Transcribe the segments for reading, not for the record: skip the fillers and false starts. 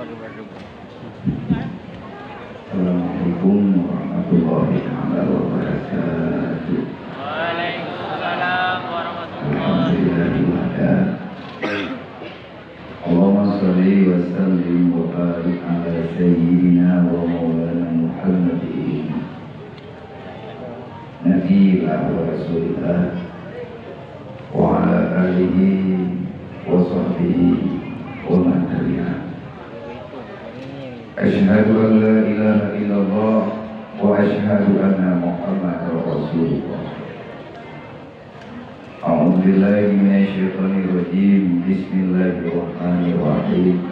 Assalamualaikum warahmatullahi wabarakatuh. Waalaikumsalam warahmatullahi Alhamdulillah. Allahumma sholli wa sallim wa barik ala sayyidina wa maulana Muhammadin nabiyillah wa rasulillah wa ala alihi wa sahbihi wa man tabi'ah. Asyhadu an la ilaha illallah wa asyhadu anna Muhammadar Rasulullah. A'udzu billahi minasyaitonir rajim. Bismillahirrahmanirrahim.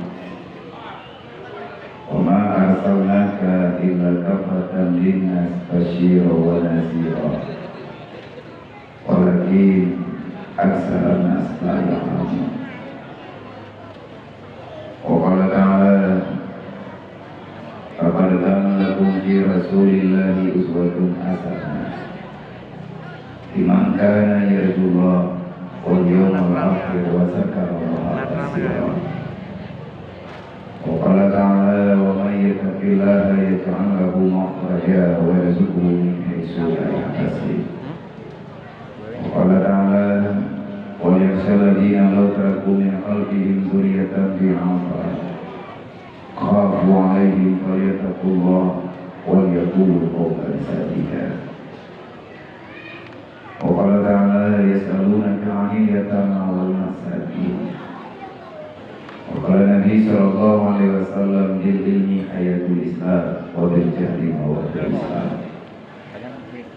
Wa ma arsalnaka illa kafatan linnas basyiran wa nadhira. Walakin aktsarun nas la ya'lamun. Wa qala ta'ala laqad kana lakum fi rasulillahi uswatun hasanah liman kana yarjullah wal yawmal akhir wa dzakara Allaha katsiran. Wa qala ta'ala wa may yattaqillaha yaj'al lahu makhraja wa yarzuqhu min haitsu la yahtasib. Wa qala ta'ala wa yakhshal ladina law taraku min khalfihim dzurriyyatan dhi'afan khafu 'alaihim falyattaqullaha wal yaqulu qawlan sadida. Wa qala ta'ala yas'alunaka 'anil yatama wal masakin. Wa qala Nabi sallallahu alaihi wasallam bil ilmi hayatul Islam wa bil jahli mawadul Islam.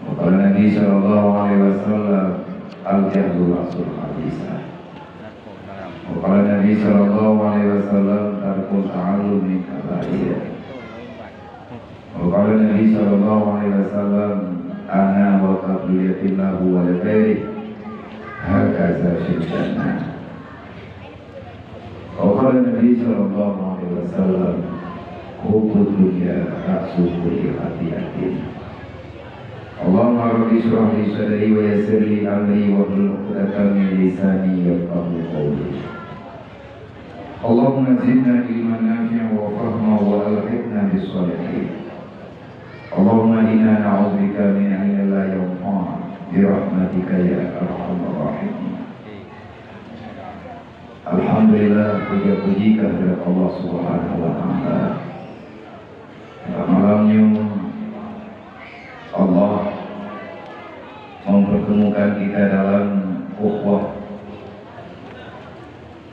Wa qala Nabi sallallahu alaihi wasallam al jahlu rasul hadisah. Wa qala Nabi sallallahu alaihi wasallam tarkul ta'allum min kabair. Wa qala Nabi sallallahu alaihi wasallam ana wa qabliyatillahu wa ghairi hakaza fil jannah. Wa qala Nabi sallallahu alaihi wasallam hubbud dunya ra'su kulli khati'atin. Allahumma rabbi shrah li sadri wa yassir li amri wa hlul 'uqdatam min lisani yafqahu qawli. Allahumma zidna ilman nafi'an wa fahma wa alhiqna bis shalihin. Allahumma inna na'udzubika min ilmin la yanfa' bi rahmatika ya arhamar rahimin. Alhamdulillah, puji kehadirat Allah Subhanahu wa taala. Malamnya Allah mempertemukan kita dalam ukhuwah,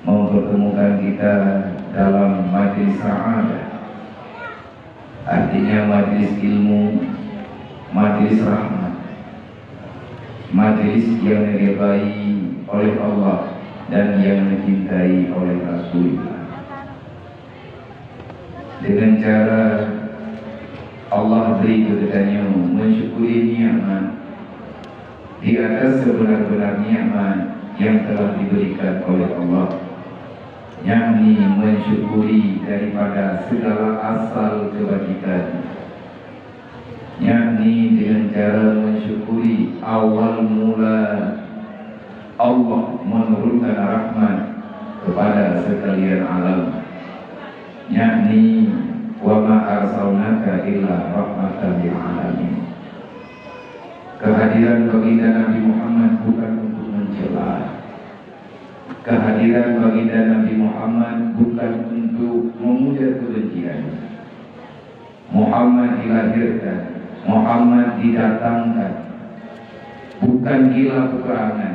mempertemukan kita dalam majlis sa'adah. Artinya majlis ilmu, majlis rahmat, majlis yang diridai oleh Allah dan yang dicintai oleh Rasulullah. Dengan cara Allah beri kepadanya mensyukuri nikmat di atas sebenar-benar nikmat yang telah diberikan oleh Allah, yakni mensyukuri daripada segala asal kebajikan, yakni dengan cara mensyukuri awal mula Allah menurunkan rahmat kepada sekalian alam, yakni wa ma arsalnaka illa rahmatan lil alamin. Kehadiran baginda Nabi Muhammad bukan untuk mencela. Kehadiran baginda Nabi Muhammad bukan untuk memuja kebencian. Muhammad dilahirkan, Muhammad didatangkan bukan gila peperangan,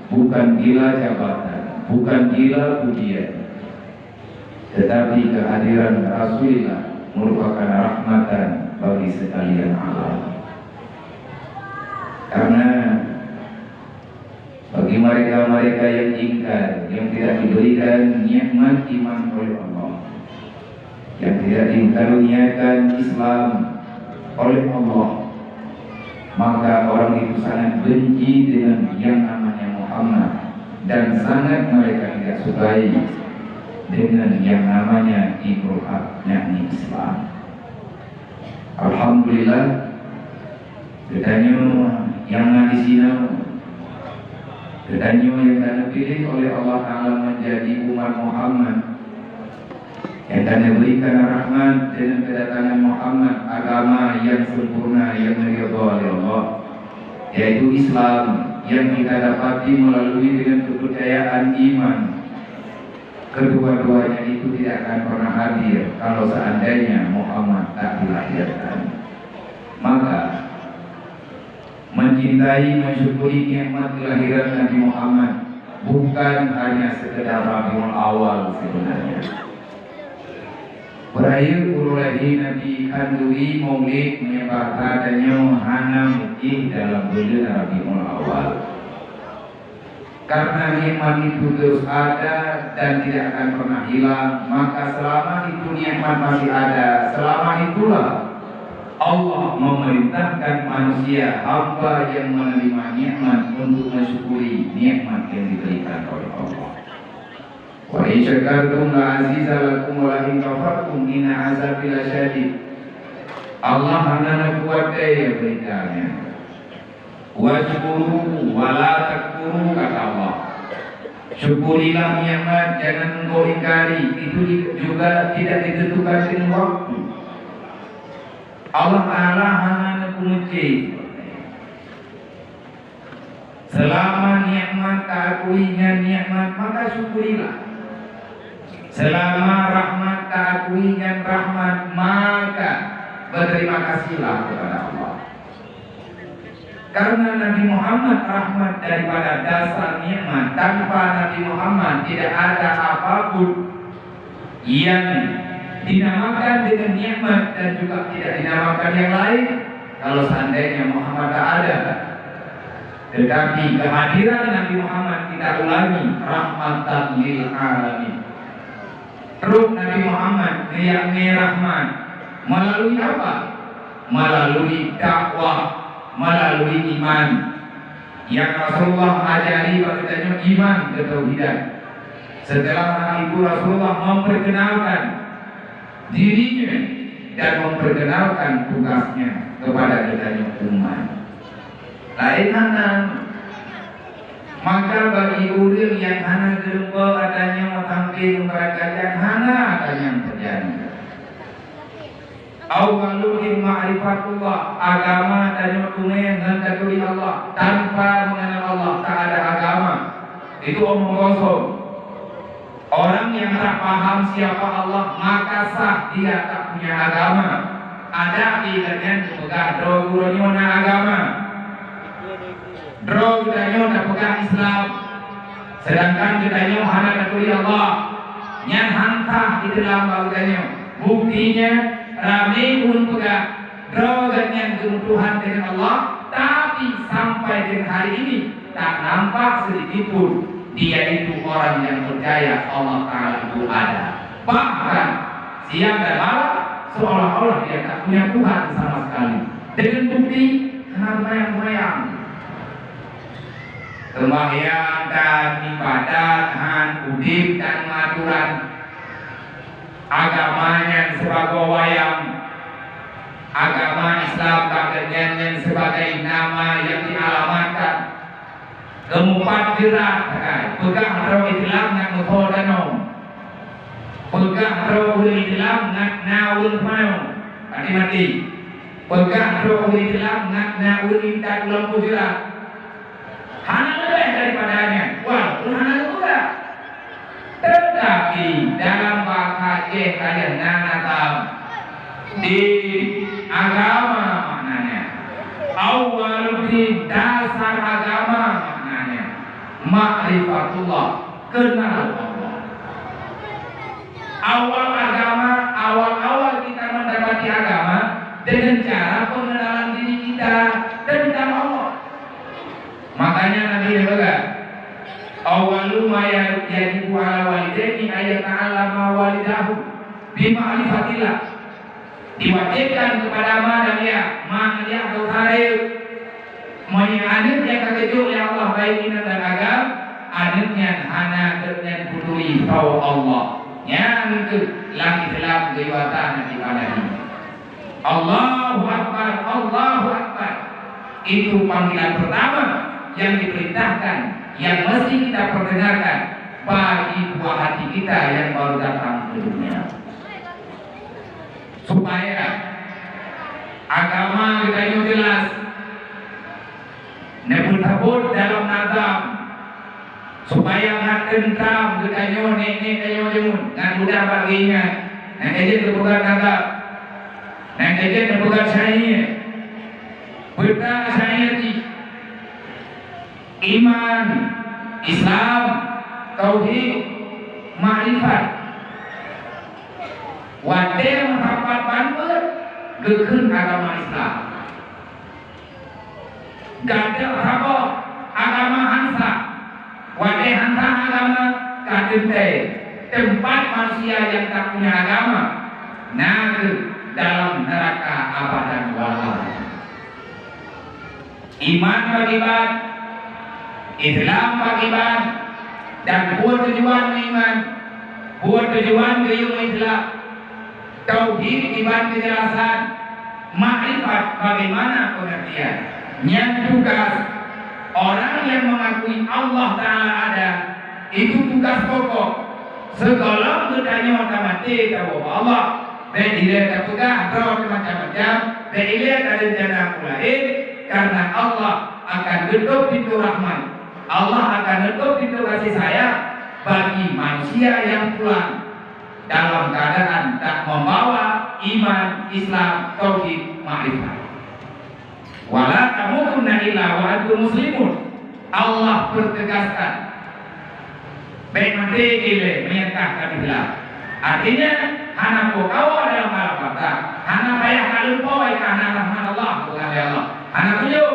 bukan gila jabatan, bukan gila pujian, tetapi kehadiran Rasulullah merupakan rahmatan bagi sekalian alam. Karena bagi mereka-mereka yang ingkar, yang tidak diberikan nikmat iman oleh Allah, yang tidak dikaruniakan Islam oleh Allah, maka orang itu sangat benci dengan yang namanya Muhammad dan sangat mereka tidak sukai dengan yang namanya dinul haq, yakni Islam. Alhamdulillah, bedanya yang di sini, bedanya yang dipilih oleh Allah Ta'ala menjadi umat Muhammad, yang Anda berikan rahmat dengan kedatangan Muhammad, agama yang sempurna yang diridhai oleh Allah, yaitu Islam yang kita dapati melalui dengan kepercayaan iman. Kedua-duanya itu tidak akan pernah hadir kalau seandainya Muhammad tak dilahirkan. Maka mencintai, mensyukuri nikmat kelahiran Nabi Muhammad bukan hanya sekedar Rabiul Awal sebenarnya. Berakhir urulahi Nabi kandui maulid menyebabkan adanya hana mukih dalam bulan Rabiul Awal. Karena nikmat itu terus ada dan tidak akan pernah hilang, maka selama itu nikmat masih ada, selama itulah Allah memerintahkan manusia hamba yang menerima nikmat untuk mensyukuri nikmat yang diberikan oleh Allah. Wa in syakartum la aziza lakum wa la in kafartum inna azabi lasyadid. Allah hanya kuat daya beritanya. Washkuru wa la takfuru, kata Allah. Syukurilah nikmat, jangan engkau ingkari. Itu juga tidak ditentukan dengan waktu. Allah Ta'ala hanya kunci. Selama nikmat keakuinya nikmat, maka syukurilah. Selama rahmat keakuinya rahmat, maka berterima kasihlah kepada Allah. Karena Nabi Muhammad rahmat daripada dasar nikmat. Tanpa Nabi Muhammad tidak ada apapun yang dinamakan dengan nikmat dan juga tidak dinamakan yang lain kalau seandainya Muhammad tak ada. Tetapi kehadiran Nabi Muhammad kita ulangi rahmatan lil alamin. Terus Nabi Muhammad yang rahmat melalui apa? Melalui dakwah, melalui iman yang Rasulullah ajari bahwasanya iman ketauhidan. Setelah itu Rasulullah memperkenalkan dirinya dan memperkenalkan tugasnya kepada kitanya umat. Lainnya maka bagi orang yang hana gerempa katanya tampil mereka yang hana akan yang terjadi. Awalul ma'rifatullah, agama dan tunai mengetahui Allah. Tanpa mengenal Allah tak ada agama. Itu omong kosong. Orang yang tak paham siapa Allah maka sah dia tak punya agama. Ada ibaratnya pegang drogunya agama. Drogunya pegang Islam. Sedangkan kitanya hana ketui Allah. Yang hantah di dalam bagusnya. Buktinya rame pun pegang drogunya kebutuhan dengan Allah, tapi sampai dengan hari ini tak nampak sedikit pun dia itu orang yang percaya Allah Ta'ala itu ada. Bahkan siang dan malam seolah-olah dia tak punya Tuhan sama sekali. Dengan bukti sembahyang, sembahyang dan ibadat, udip dan aturan agamanya sebagai wayang, agama Islam bagian sebagai nama yang dialamatkan. Keempat gerak, pegang roh Islam nak muthodano, pegang roh Islam nak naul mau, mati, pegang roh Islam nak naul minta ulang pujian. Hana lebih daripadanya, wah, hana juga. Tetapi dalam bahasa kalian tahu di agama maknanya awal di dasar agama maknanya ma'rifatullah, kenal Allah. Awal kita mendapati agama dengan cara pengenalan diri kita tentang Allah. Makanya Nabi berkata awalu ma yajibu ala walidaini ayat ta'allama walidahu bima'rifatillah. Diwajibkan kepada manusia berharap menyanyi yang kekejuk oleh Allah baik ini dan agam anaknya hana dengan putui tahu Allah yang ke langit dalam kewatan di pada ini. Allahu Akbar, Allahu Akbar. Itu panggilan pertama yang diperintahkan, yang mesti kita perdengarkan bagi buah hati kita yang baru datang ke dunia. supaya agama kita ini jelas, nebut-nebut dalam nazam, supaya nggak tentram kita ini kayu jemun, nggak mudah baginya, nggak aja terbuka nazam, nggak aja terbuka syahir, berita syahir iman, Islam, tauhid, ma'rifat. Wadah mendapat bantuan gekun agama Islam. Gada apa agama Hansa. Wadah Hansa agama kadente. Tempat manusia yang tak punya agama naga dalam neraka abadan wala. Iman beriman, Islam beriman, dan buat tujuan iman, buat tujuan keilmuan Islam. Tauhid iman kejelasan, makrifat bagaimana pengertian. Yang tugas orang yang mengakui Allah Ta'ala ada, itu tugas pokok. Segala bertanya otomatis bahwa Allah berdiri terpegah atau macam-macam, berdiri dari jana lain, karena Allah akan tutup pintu rahmat. Allah akan tutup pintu kasih sayang bagi manusia yang pulang dalam keadaan tak membawa iman, Islam, tauhid, ma'rifat. Wala tamutunna illa wa antum muslimun. Allah bertegaskan mati ile menyatakan Islam. Artinya hana kawa dalam malapata, hana payah kalun pawai karena rahmat Allah bukan Allah. Hana tuju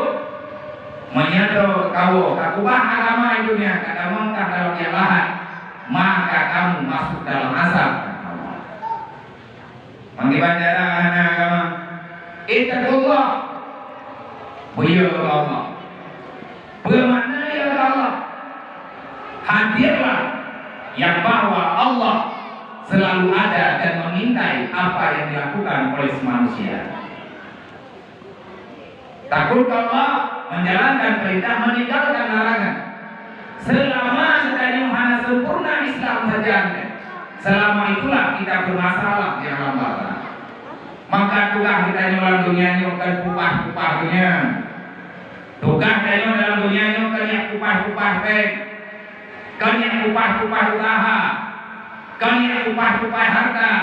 menyatu kawo kakubah agama dunia kada mengkah dalam yang lahat, maka kamu masuk dalam asap. Mengibadah anak agama, ittaqullah, beliau Allah, bermakna ya Allah, hadirlah yang bahwa Allah selalu ada dan mengintai apa yang dilakukan oleh manusia. Takut Allah, menjalankan perintah, meninggalkan larangan. Selama kita hanya sempurna Islam saja, selama itulah kita bermasalah di alam bawah. Maka tugas kita dalam dunia ini bukan kupah-kupahnya. Tugas kita dalam dunia ini bukan yang kupah-kupah baik, kan yang kupah-kupah usaha, kan yang kupah-kupah harta,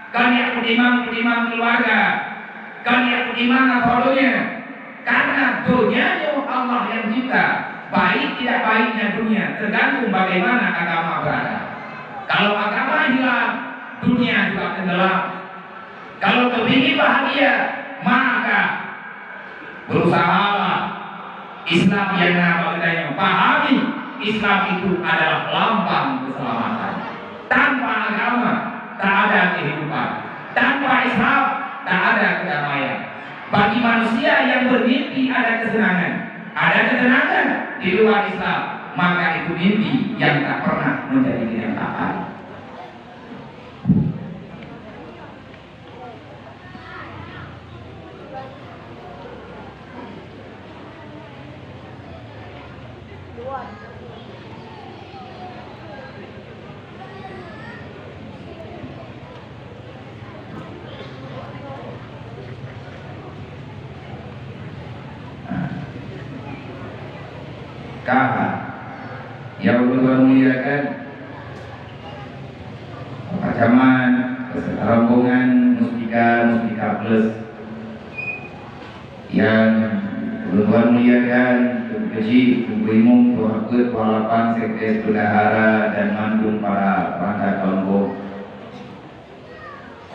kan yang kudimang keluarga, kan yang kudimang asalnya. Karena dunia Allah yang cipta. Baik tidak baiknya dunia tergantung bagaimana agama berada. Kalau agama hilang, dunia juga tenggelam. Kalau kepingin bahagia, maka berusahalah Islam yang namanya pahami Islam itu adalah lambang keselamatan. Tanpa agama tak ada kehidupan. Tanpa Islam tak ada kedamaian. Bagi manusia yang bermimpi ada kesenangan, ada ketenangan di luar Islam, maka itu mimpi yang tak pernah menjadi kenyataan. Yang Tuhan muliakan, pacaman, rombongan Mustika Plus yang Tuhan muliakan, Keji, Kumpimung, Tuhan Walapan, Sekdes Bendahara dan Mandung para perangkat kelompok.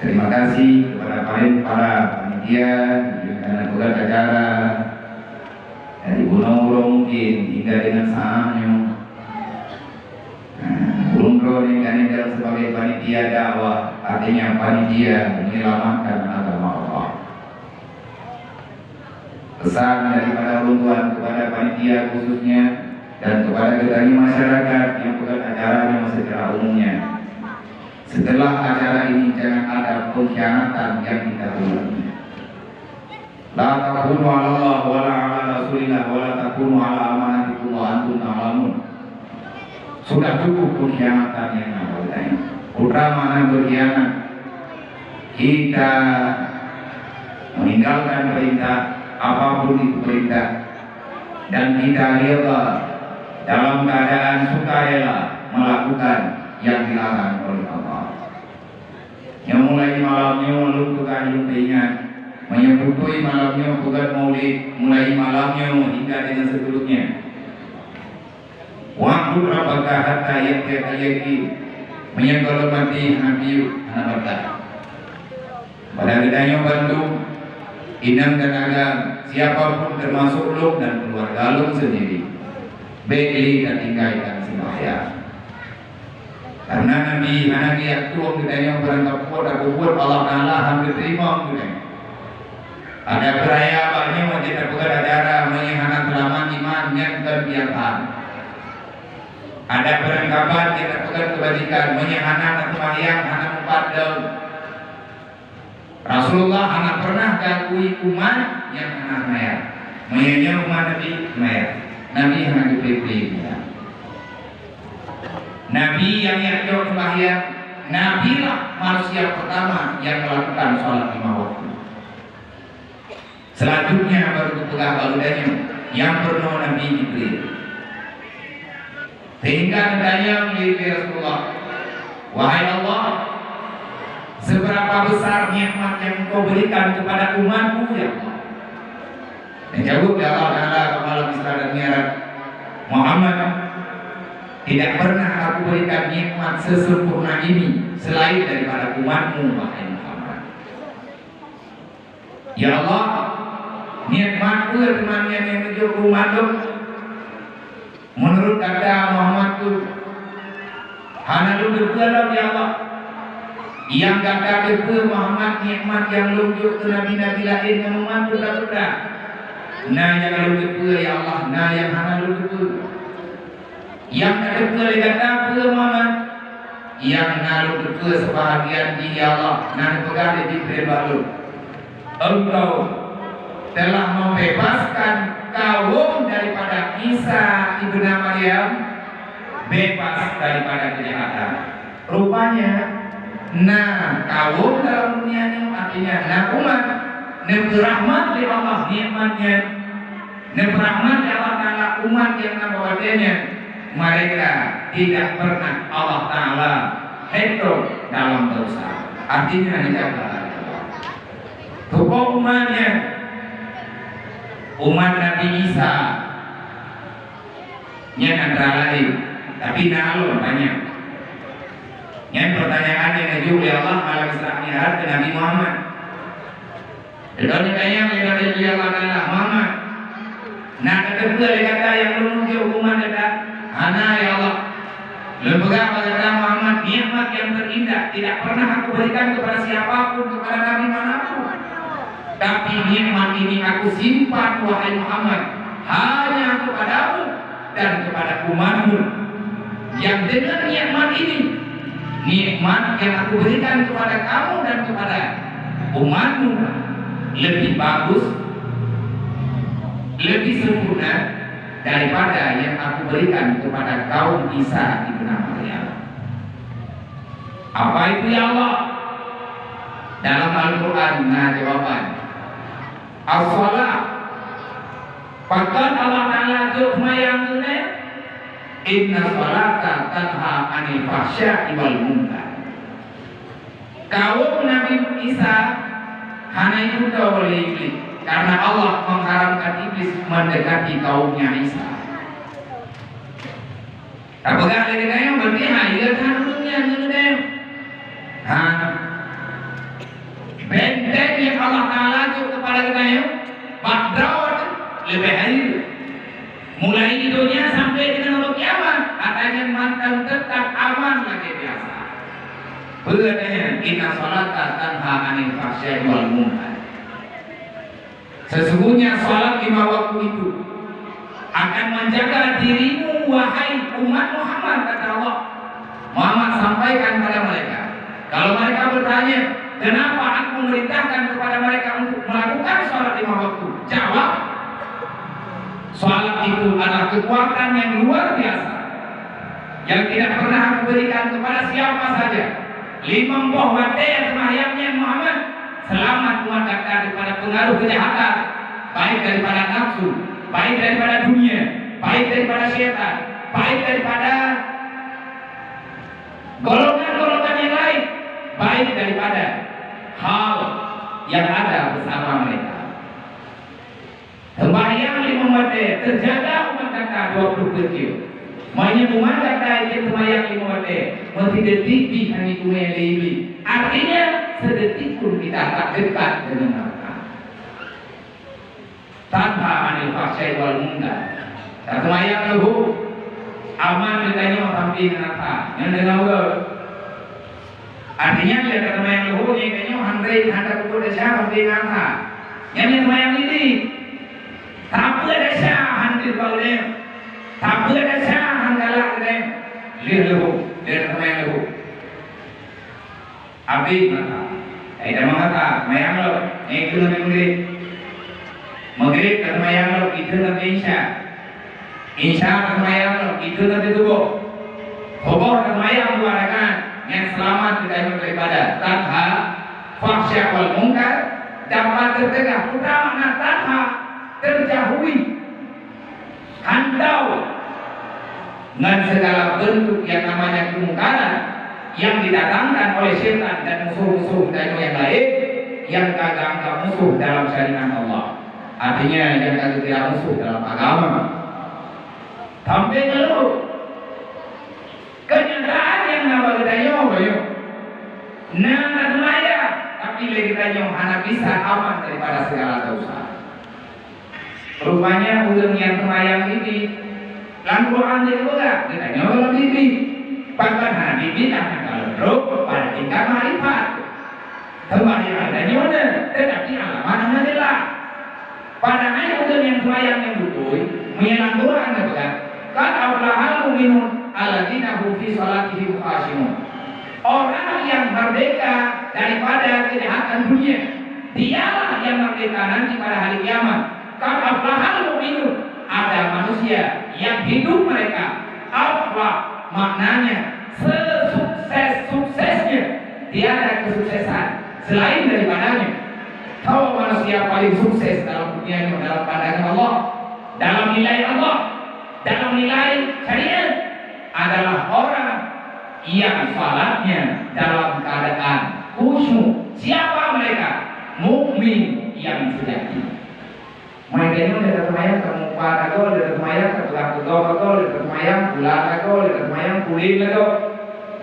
Terima kasih kepada para panitia yang bukan acara dari Gunung mungkin hingga dengan sahamnya. Gunung yang dalam sebagai panitia dakwah, artinya panitia menyelamatkan agama Allah. Pesan daripada runtuhan kepada panitia khususnya dan kepada kita masyarakat yang bukan acaranya secara umumnya. Setelah acara ini jangan ada pengkhianatan yang kita ulangi. La takunu ala Allah wa la ala Rasulillah wa la takunu ala amanatikum wa antum ta'lamun. Sudah cukup pengkhianatan yang namanya. Putra mana berkhianat? kita meninggalkan perintah apapun itu perintah, dan kita rela dalam keadaan sukarela melakukan yang dilarang oleh Allah. Yang mulai malamnya melunturkan lumpingan, menyebutui malamnya bukan maulid, mulai malamnya hingga dengan seterusnya. Waktu rabbaka hatta yaqi menyangkal mati nabi anak berkah. Pada kitanya bantu inang dan agam siapapun termasuk lum dan keluarga lum sendiri beli dan tinggalkan sembahyang. Karena Nabi anak yang tuang kitanya berangkat kuat aku buat Allah Ta'ala hampir terima kita. Ada perayaan wajib terbuka acara menyihanan selamat iman yang terbiasan. Ada perangkapan yang terbuka kebajikan menyihanan sembahyang anak mempadam. Rasulullah anak pernah gakui umat yang anak mayat. Mayatnya umat Nabi mayat. Nabi anak dipilih. Nabi yang yakjur sembahyang, Nabi lah manusia pertama yang melakukan sholat 5 waktu. Selanjutnya baru kepegang baludanya yang bernama Nabi Jibril. Sehingga hendaknya milik Rasulullah, wahai Allah, seberapa besar nikmat yang Engkau berikan kepada umatmu ya Allah. Dan jawab ya Allah Ta'ala kepala Isra dan Mi'raj, Muhammad, tidak pernah aku berikan nikmat sesempurna ini selain daripada umatmu wahai Muhammad. Ya Allah, nikmatku temannya yang menuju umatmu menurut kata Muhammadku hanya lu berkelah ya Allah. Yang kata betul Muhammad nikmat yang lunjuk ke nabi-nabi lain yang memandu tak. Nah yang lu betul ya Allah, nah yang hana lu betul. Yang kata betul kata betul Muhammad, yang nalu betul sebahagian di ya Allah, nah pegang di baru. Engkau telah membebaskan kaum daripada Isa ibnu Maryam, bebas daripada kejahatan. Rupanya nah kaum dalam dunia ini artinya nah umat nebur rahmat di Allah nikmatnya, nebur rahmat di Allah Ta'ala umat yang nabawatnya mereka tidak pernah Allah Ta'ala hitung dalam dosa. Artinya dijaga tubuh umatnya umat Nabi Isa yang antara lain, tapi nalur banyak. Yang pertanyaan yang diajukan oleh Allah malam Isra Mi'raj ke Nabi Muhammad. Dan ditanya oleh Allah Ta'ala Muhammad. Nah kedua kata yang menuju hukuman kata Ana ya Allah. Lembaga kata Muhammad nikmat yang terindah tidak pernah aku berikan kepada siapapun, kepada Nabi manapun. Tapi nikmat ini aku simpan wahai Muhammad hanya kepadamu dan kepada umatmu. Yang dengan nikmat ini, nikmat yang aku berikan kepada kamu dan kepada umatmu lebih bagus, lebih sempurna daripada yang aku berikan kepada kaum Isa ibnu Maryam. Apa itu ya Allah? Dalam Al-Quran nah jawaban as-salat. Bahkan Allah Ta'ala yang ini inna salata tanha anil fahsya'i wal munkar. Kaum Nabi Isa hanya itu oleh iblis karena Allah mengharamkan iblis mendekati kaumnya Isa. Apakah ada yang berarti hayat hanumnya ngendem. Benteng yang Allah Ta'ala itu kepada kita Badrawat lebih hari mulai di dunia sampai dengan hari kiamat adanya mantan tetap aman lagi biasa. Berbeda inna salata tanha anil fahsya'i wal munkar. Sesungguhnya salat 5 waktu itu akan menjaga dirimu wahai umat Muhammad kata Allah. Muhammad sampaikan pada mereka. Kalau mereka bertanya, kenapa aku memerintahkan kepada mereka untuk melakukan salat 5 waktu? Jawab, salat itu adalah kekuatan yang luar biasa yang tidak pernah aku berikan kepada siapa saja. 50 waktu semayangnya Muhammad selamat umat kata daripada pengaruh kejahatan, baik daripada nafsu, baik daripada dunia, baik daripada syaitan, baik daripada golongan-golongan yang lain, baik daripada hal yang ada bersama mereka. Sembahyang 5 waktu terjaga umat kata 20 kecil. Maknanya umat kata itu sembahyang 5 waktu mesti detik di hari dunia lebih. Artinya sedetik pun kita tak dekat dengan mereka. Tanpa anil fahsyai wal munkar. Sembahyang lahu aman ditanya sampai kenapa? Yang dengar ke? Artinya dia kata sembahyang lahu yang tanya hendak pukul desa sampai kenapa? Yang sembahyang ini tak ada sah hantir balik, tak ada sah handalah deh, lihat sembahyang lahu. Abi mata, ada mata, mayang lo, itu nabi Maghrib sembahyang lo, itu nabi Isya sembahyang lo, itu nabi Subuh sembahyang 2 rakaat, yang selamat kita daripada tadha, fahsya wal munkar, dapat tercegah. Utama nak tadha terjauhi, handau dengan segala bentuk yang namanya kemungkaran yang didatangkan oleh syaitan dan musuh-musuh dan yang lain yang kagak anggap musuh dalam syariat Allah. Artinya yang kagak tidak musuh dalam agama. Sampai dulu kenyataan yang nama kita nyoba nama maya, tapi kita nyoba hanya bisa aman daripada segala dosa. Rupanya ulun yang semayang ini lalu anjir juga kita nyoba bibi. Bahkan bibi tak kalau pada tingkat marifat. Kembali adanya mana, tetapi alamat adalah pada ayat ulun yang semayang yang betul menyenang Quran kan. Qad aflahal mu'minun alladzina hum fi shalatihim khashi'un. Orang yang merdeka daripada kejahatan dunia, dialah yang merdeka nanti pada hari kiamat. Qad aflahal mu'minun, ada manusia yang hidup mereka aflah maknanya sesukses-suksesnya, tiada kesuksesan selain daripadanya. Kalau manusia paling sukses dalam dunia ini dalam pandangan Allah, dalam nilai Allah, dalam nilai syariat adalah orang yang salatnya dalam keadaan khusyuk. Siapa mereka? Mukmin yang sejati. Mereka ini sudah termayang kemukaan aku, sudah termayang kebelah kutub aku, sudah termayang bulan aku, sudah termayang kulit aku.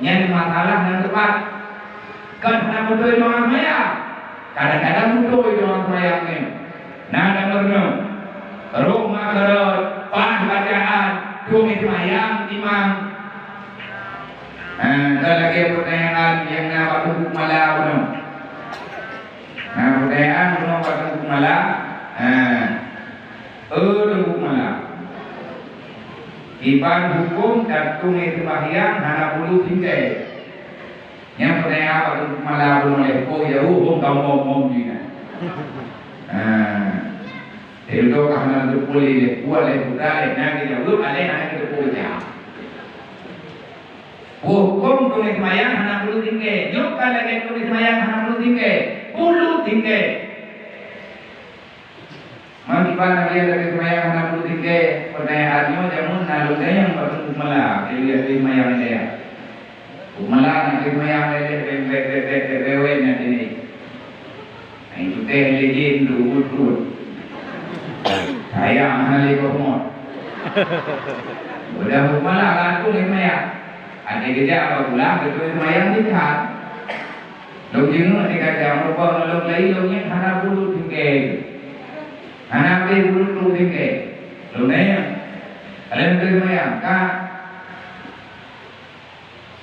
Yang masalah yang tepat. Karena betul orang maya. Kadang-kadang betul orang maya ini. Nah, dengar rumah kerot, pan bacaan, cumi semayang, imam. Ada lagi pertanyaan yang nak buku malam. Nah, pertanyaan belum buku malam. Buku malam. Iban hukum dan cumi sembahyang hanya bulu tinggal. Yang pertanyaan apa buku malam belum oleh kau jauh, kau ngomong juga. Itu karena terpulih, boleh budaya, nanti jauh, ada yang kita punya. Hukum tulis mayang hana bulu tinggi, nyuk lagi tulis mayang hana bulu tinggi. Mangkipan lagi tulis mayang hana bulu tinggi, pertanyaannya jamun nalungnya yang baru kumala, dia tulis mayang dia. Kumala nanti mayang dia bewe nanti ni. Itu teh legend dulu. Saya ahli komod. Udah kumala kan tulis mayang. Ada kerja apa pula betul semayang dikat. Log jenuh jika jam lupa log lagi lognya hana bulu tinggi, hana bulu tinggi. Log nanya, kalian betul semayang kah?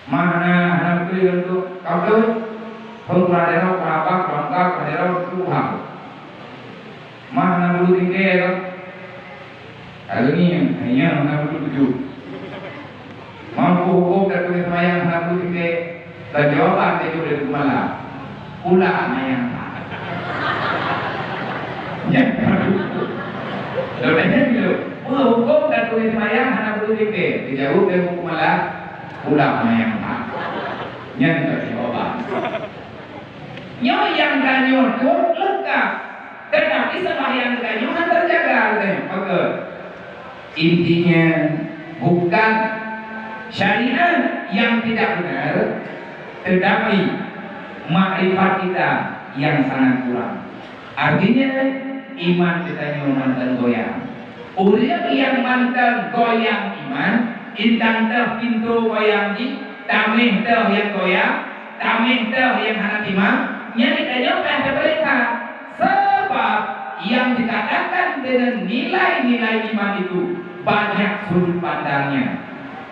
Mana hana betul untuk kau tu? Kau pelajaran apa? Kelengkap pelajaran Tuhan. Mana bulu tinggi tu? Kalau ni hanya hana bulu 7. Mampu hukum dan tulis mayang nabu tinggi terjawaban itu dari malam pula mayang ya lalu dulu hukum dan tulis mayang nabu tinggi dijawab dari hukum malam pula mayang yang terjawaban Nyo yang ganyo itu lengkap, tetapi sembahyang ganyo kan terjaga. Oke. Intinya bukan syariat yang tidak benar, tetapi makrifat kita yang sangat kurang. Artinya iman kita yang mantan goyang. Uriak yang mantan goyang iman, intan teh pintu goyang di, tamih teh yang goyang, tamih teh yang hana iman, nyari kanyang ada perintah. Sebab yang dikatakan dengan nilai-nilai iman itu banyak sudut pandangnya.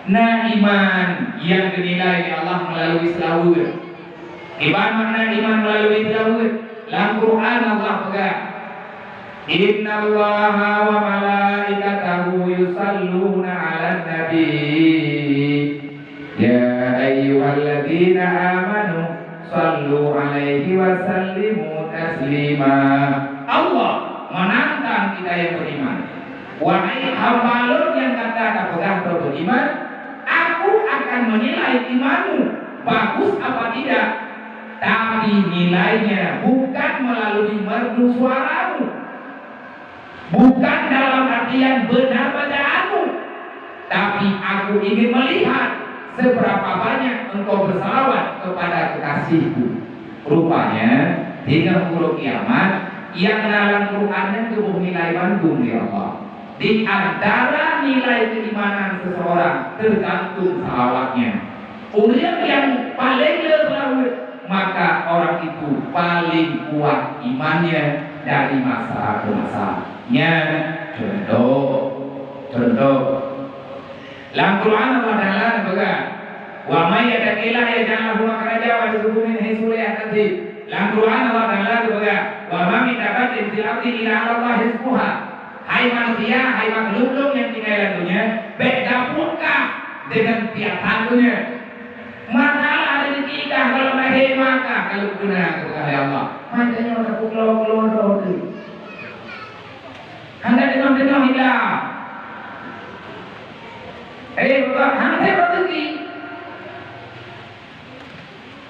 Nah, iman yang dinilai Allah melalui selawat. Iman mana iman melalui selawat? Dalam Quran Allah pegang. Inna Allaha wa malaikatahu yusalluna 'alan nabi. Ya ayyuhalladzina amanu sallu 'alaihi wa sallimu taslima. Allah menantang kita yang beriman. Wahai hamba yang kata pegang beriman, aku akan menilai imanmu bagus apa tidak. Tapi nilainya bukan melalui merdu suaramu, bukan dalam artian benar bacaanmu, tapi aku ingin melihat seberapa banyak engkau bersalawat kepada kekasihku. Rupanya hingga huruf kiamat yang dalam Qurannya itu nilai bandung ya Allah. Di antara nilai keimanan seseorang tergantung salawatnya. Orang yang paling lebih, maka orang itu paling kuat imannya dari masa ke masanya. Contoh dalam Quran Allah Ta'ala berkata, wa may yattaqillah yaj'al lahu makhraja wa yarzuqhu min haitsu la yahtasib. Dalam Quran Allah Ta'ala berkata, wa ma min dabatin fil ardi illa 'ala Allah rizquha. Hai manusia, hai makhluk yang tinggal di dunia, beda pulkah dengan tiap tahunnya. Masalah rezeki kah kalau lahir maka kalau guna kepada Allah. Makanya orang keluar tu. Anda dengar hilang. Bapak, anda rezeki.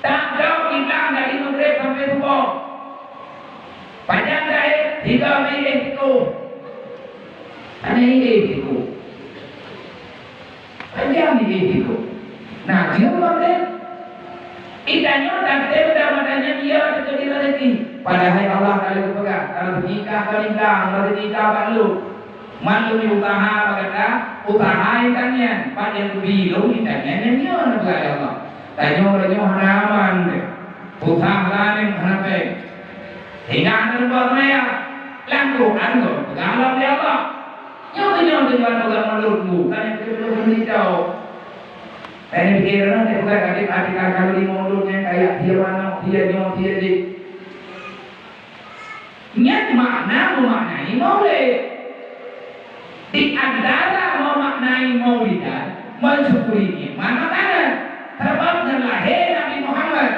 Tak jauh hilang dari maghrib sampai subuh. Panjang dari 3 minit itu. Ada ini itu. Panjang ini itu. Nah, dia berkata, idanya dan tenda madanya dia terjadi rezeki. Padahal Allah kalau berpegang, kalau bernikah kalingkang, kalau bernikah balu, malu usaha berkata, usaha ikannya, pada yang bilu ikannya, yang dia nak berkata Allah. Tanya orangnya hanaman, usaha lain hanape. Hingga anda bermaya, langsung anda bergalam di Allah. Nyawa dengan pegang menurutmu, kan yang belum menikah. Ini pikiran saya bukan adik-adik kalau di modulnya kayak dia mana, dia di. Niat makna memaknai maulid. Di antara memaknai maulidan, mensyukurinya. Mana sebabnya lahir Nabi Muhammad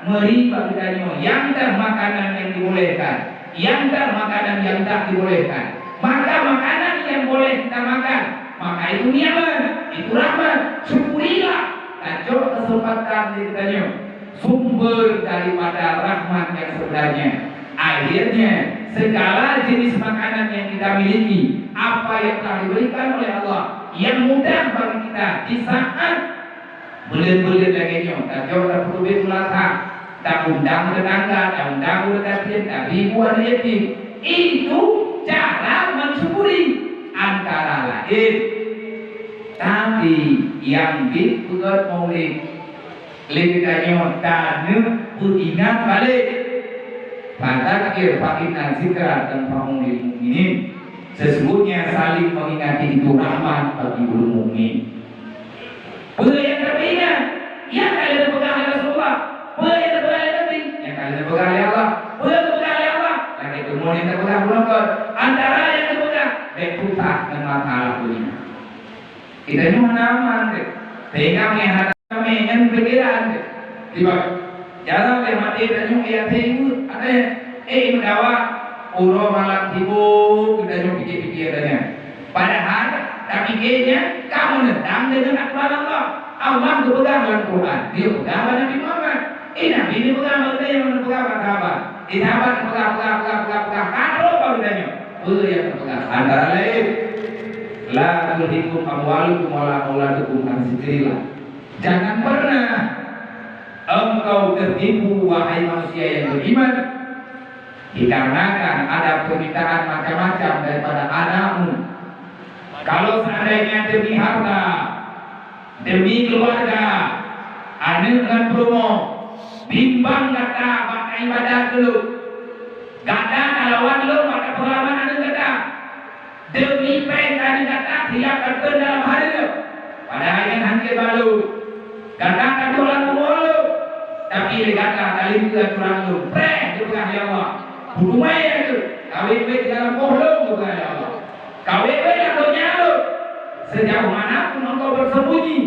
meri bagiannya yang dah makanan yang dibolehkan, yang dah makanan yang tak dibolehkan. Maka makanan yang boleh kita makan, maka itu nikmat, itu rahmat, syukurilah. Kacau kesempatan ditanya sumber daripada rahmat yang sebenarnya. Akhirnya segala jenis makanan yang kita miliki, apa yang telah diberikan oleh Allah, yang mudah bagi kita di saat belit-belit lagi nyo. Kacau tak perlu berulata, tak undang tetangga, tak undang berkasihan, tak ribuan yatim. Itu cara mensyukuri antara lain. Tapi yang dibuat maulid lekanya dana beringat balik fadzakir fa inna dzikra tanfa'ul mu'minin. Sesungguhnya saling mengingati itu rahmat bagi ulul mukmin. Boleh yang terbina yang kalian pegang oleh Rasulullah, boleh yang pegang oleh Nabi, yang kalian pegang oleh Allah, boleh pegang oleh Allah. Yang itu mau yang pegang penonton antara yang pegang reputasi dan masalah dunia. Kita ini mana deh, pegang yang hati kami yang pikiran deh, tiba, jangan yang mati dan yang itu ada mendawa uro malam tibu kita yang pikir-pikirannya. Padahal tak pikirnya kamu nendang dengan aturan Allah. Allah berpegang dalam Quran, dia pegang Nabi Muhammad. Nabi mataban. Itaban pegang karo baru danyo. Yang pegang antara lain la tulhikum amwalukum wala auladukum an zikrillah. Jangan pernah engkau tertipu wahai manusia yang beriman, dikarenakan ada permintaan macam-macam daripada anakmu. Kalau seandainya demi harta, demi keluarga, anak dengan promo, bimbang kata pakai ibadah dulu, kata lawan lu pada pengalaman anak kata, demi pengen kata tidak terkena dalam hari lu, pada yang hancur balu, kata tulang mulu, tapi kata kali itu tulang lu, juga ya Allah, budu maya itu, kawin dalam pohon juga ya Allah, kawin dalam lu, sejauh manapun engkau bersembunyi.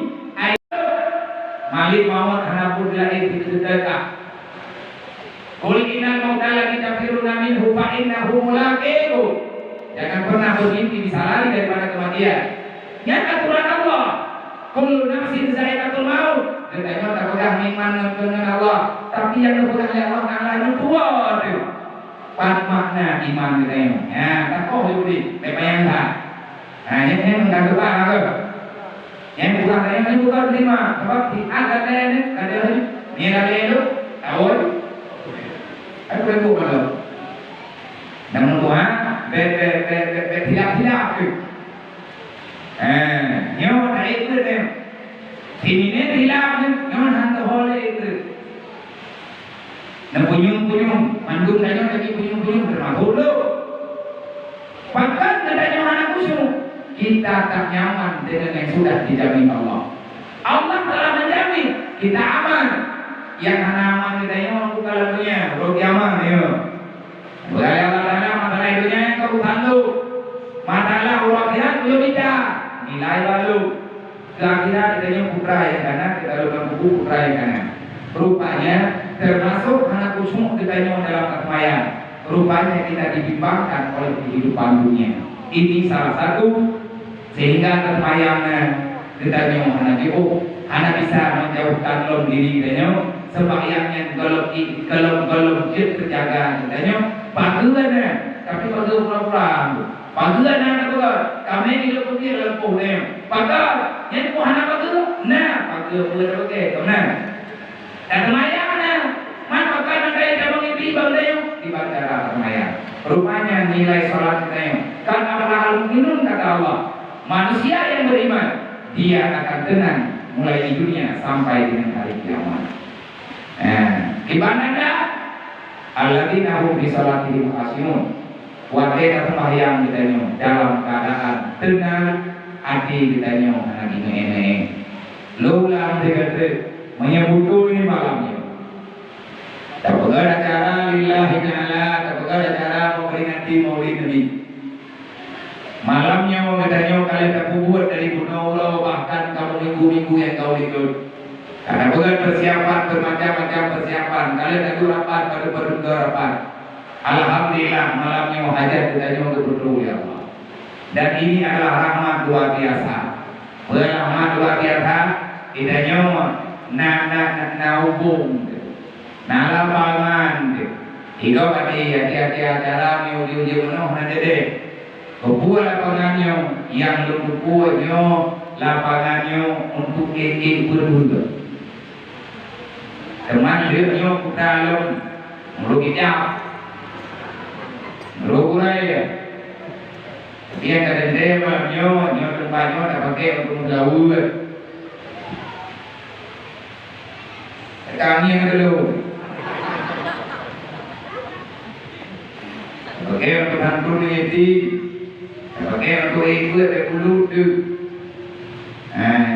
Malik maut hanapun lain itu dekat. Qul innal mauta alladzi tafiruna minhu fa innahu mulaqiku. Jangan pernah bermimpi bisa lari daripada kematian. Yang aturan Allah. Kullu nafsin za'iqatul maut. Katanya tak pegang iman dengan Allah, tapi yang pegang Allah Allah tua tu. Pan makna iman katanya. Ya, tak kau boleh bayang tak. Nah, yang enggak apa. Yang bukan lain ini bukan terima, sebab ada lain ni, ada lain ni ada lain tu, tahu? Aku beritahu malu. Namun Tuhan, tidak tu. Nyawa tak itu tu. Sini ni tidak tu, nyawa hantar boleh itu. Nak punyung, mandung tanya lagi punyung termasuk tu. Bahkan katanya anak kusyuk. Kita tak nyaman dengan yang sudah dijamin Allah. Allah telah menjamin kita aman. Yang aman kita yang bukan dunia, rugi aman ya. Budaya Allah masalah dunia yang kau tandu, masalah akhirat belum bisa. Nilai lalu akhirat kita yang putra yang kanan, kita lakukan buku putra yang kanan. Rupanya termasuk anak kusuk kita yang dalam kesemayaan. Rupanya kita dibimbangkan oleh kehidupan dunia. Ini salah satu sehingga terbayangkan kita nyoh anak ibu, anak bisa menjauhkan lom diri kita nyoh, sembahyangnya kalau terjaga kita nyoh, paguan tapi paguan pulang, paguan anak tu, kami hidup putih lempuh nyoh, paguan, yang tu anak paguan, nah paguan boleh pakai, tu nah, dan terbayangnya, mana paguan kita yang mengimpi bang nyoh, di bandara terbayang, rupanya nilai solat kita nyoh, kan apa minum kata Allah. Manusia yang beriman, dia akan tenang mulai di dunia sampai dengan hari kiamat. Ibadahnya alladzina hum fi salatihim khashi'un. Warga sembahyang ditanya dalam keadaan tenang, hati ditanya anak ini. Lulang dikata menyebut ini malamnya. Tak ada cara lillahi ta'ala, tak ada cara memperingati Maulid Nabi. Malamnya mau katanya kalian tak buat dari bunuh Allah, bahkan kamu minggu-minggu yang kau ikut. Karena bukan persiapan bermacam-macam persiapan. Kalian tak rapat pada rapat. Alhamdulillah malamnya mau hajat katanya untuk berdoa ya Allah. Dan ini adalah rahmat luar biasa. Rahmat luar biasa. Katanya na hubung, na lapangan. Ikaw hati-hati acara uji menuh nanti deh. Kebuat lapangannya yang lebih kuatnya lapangannya untuk berbunda. Teman dia kita dalam merugi jauh, merugi raya. Dia kadang dia malamnya tempatnya tak pakai untuk melaut. Kami yang dulu. Pakai untuk hantu ni pakai untuk ikut dari pulut tu.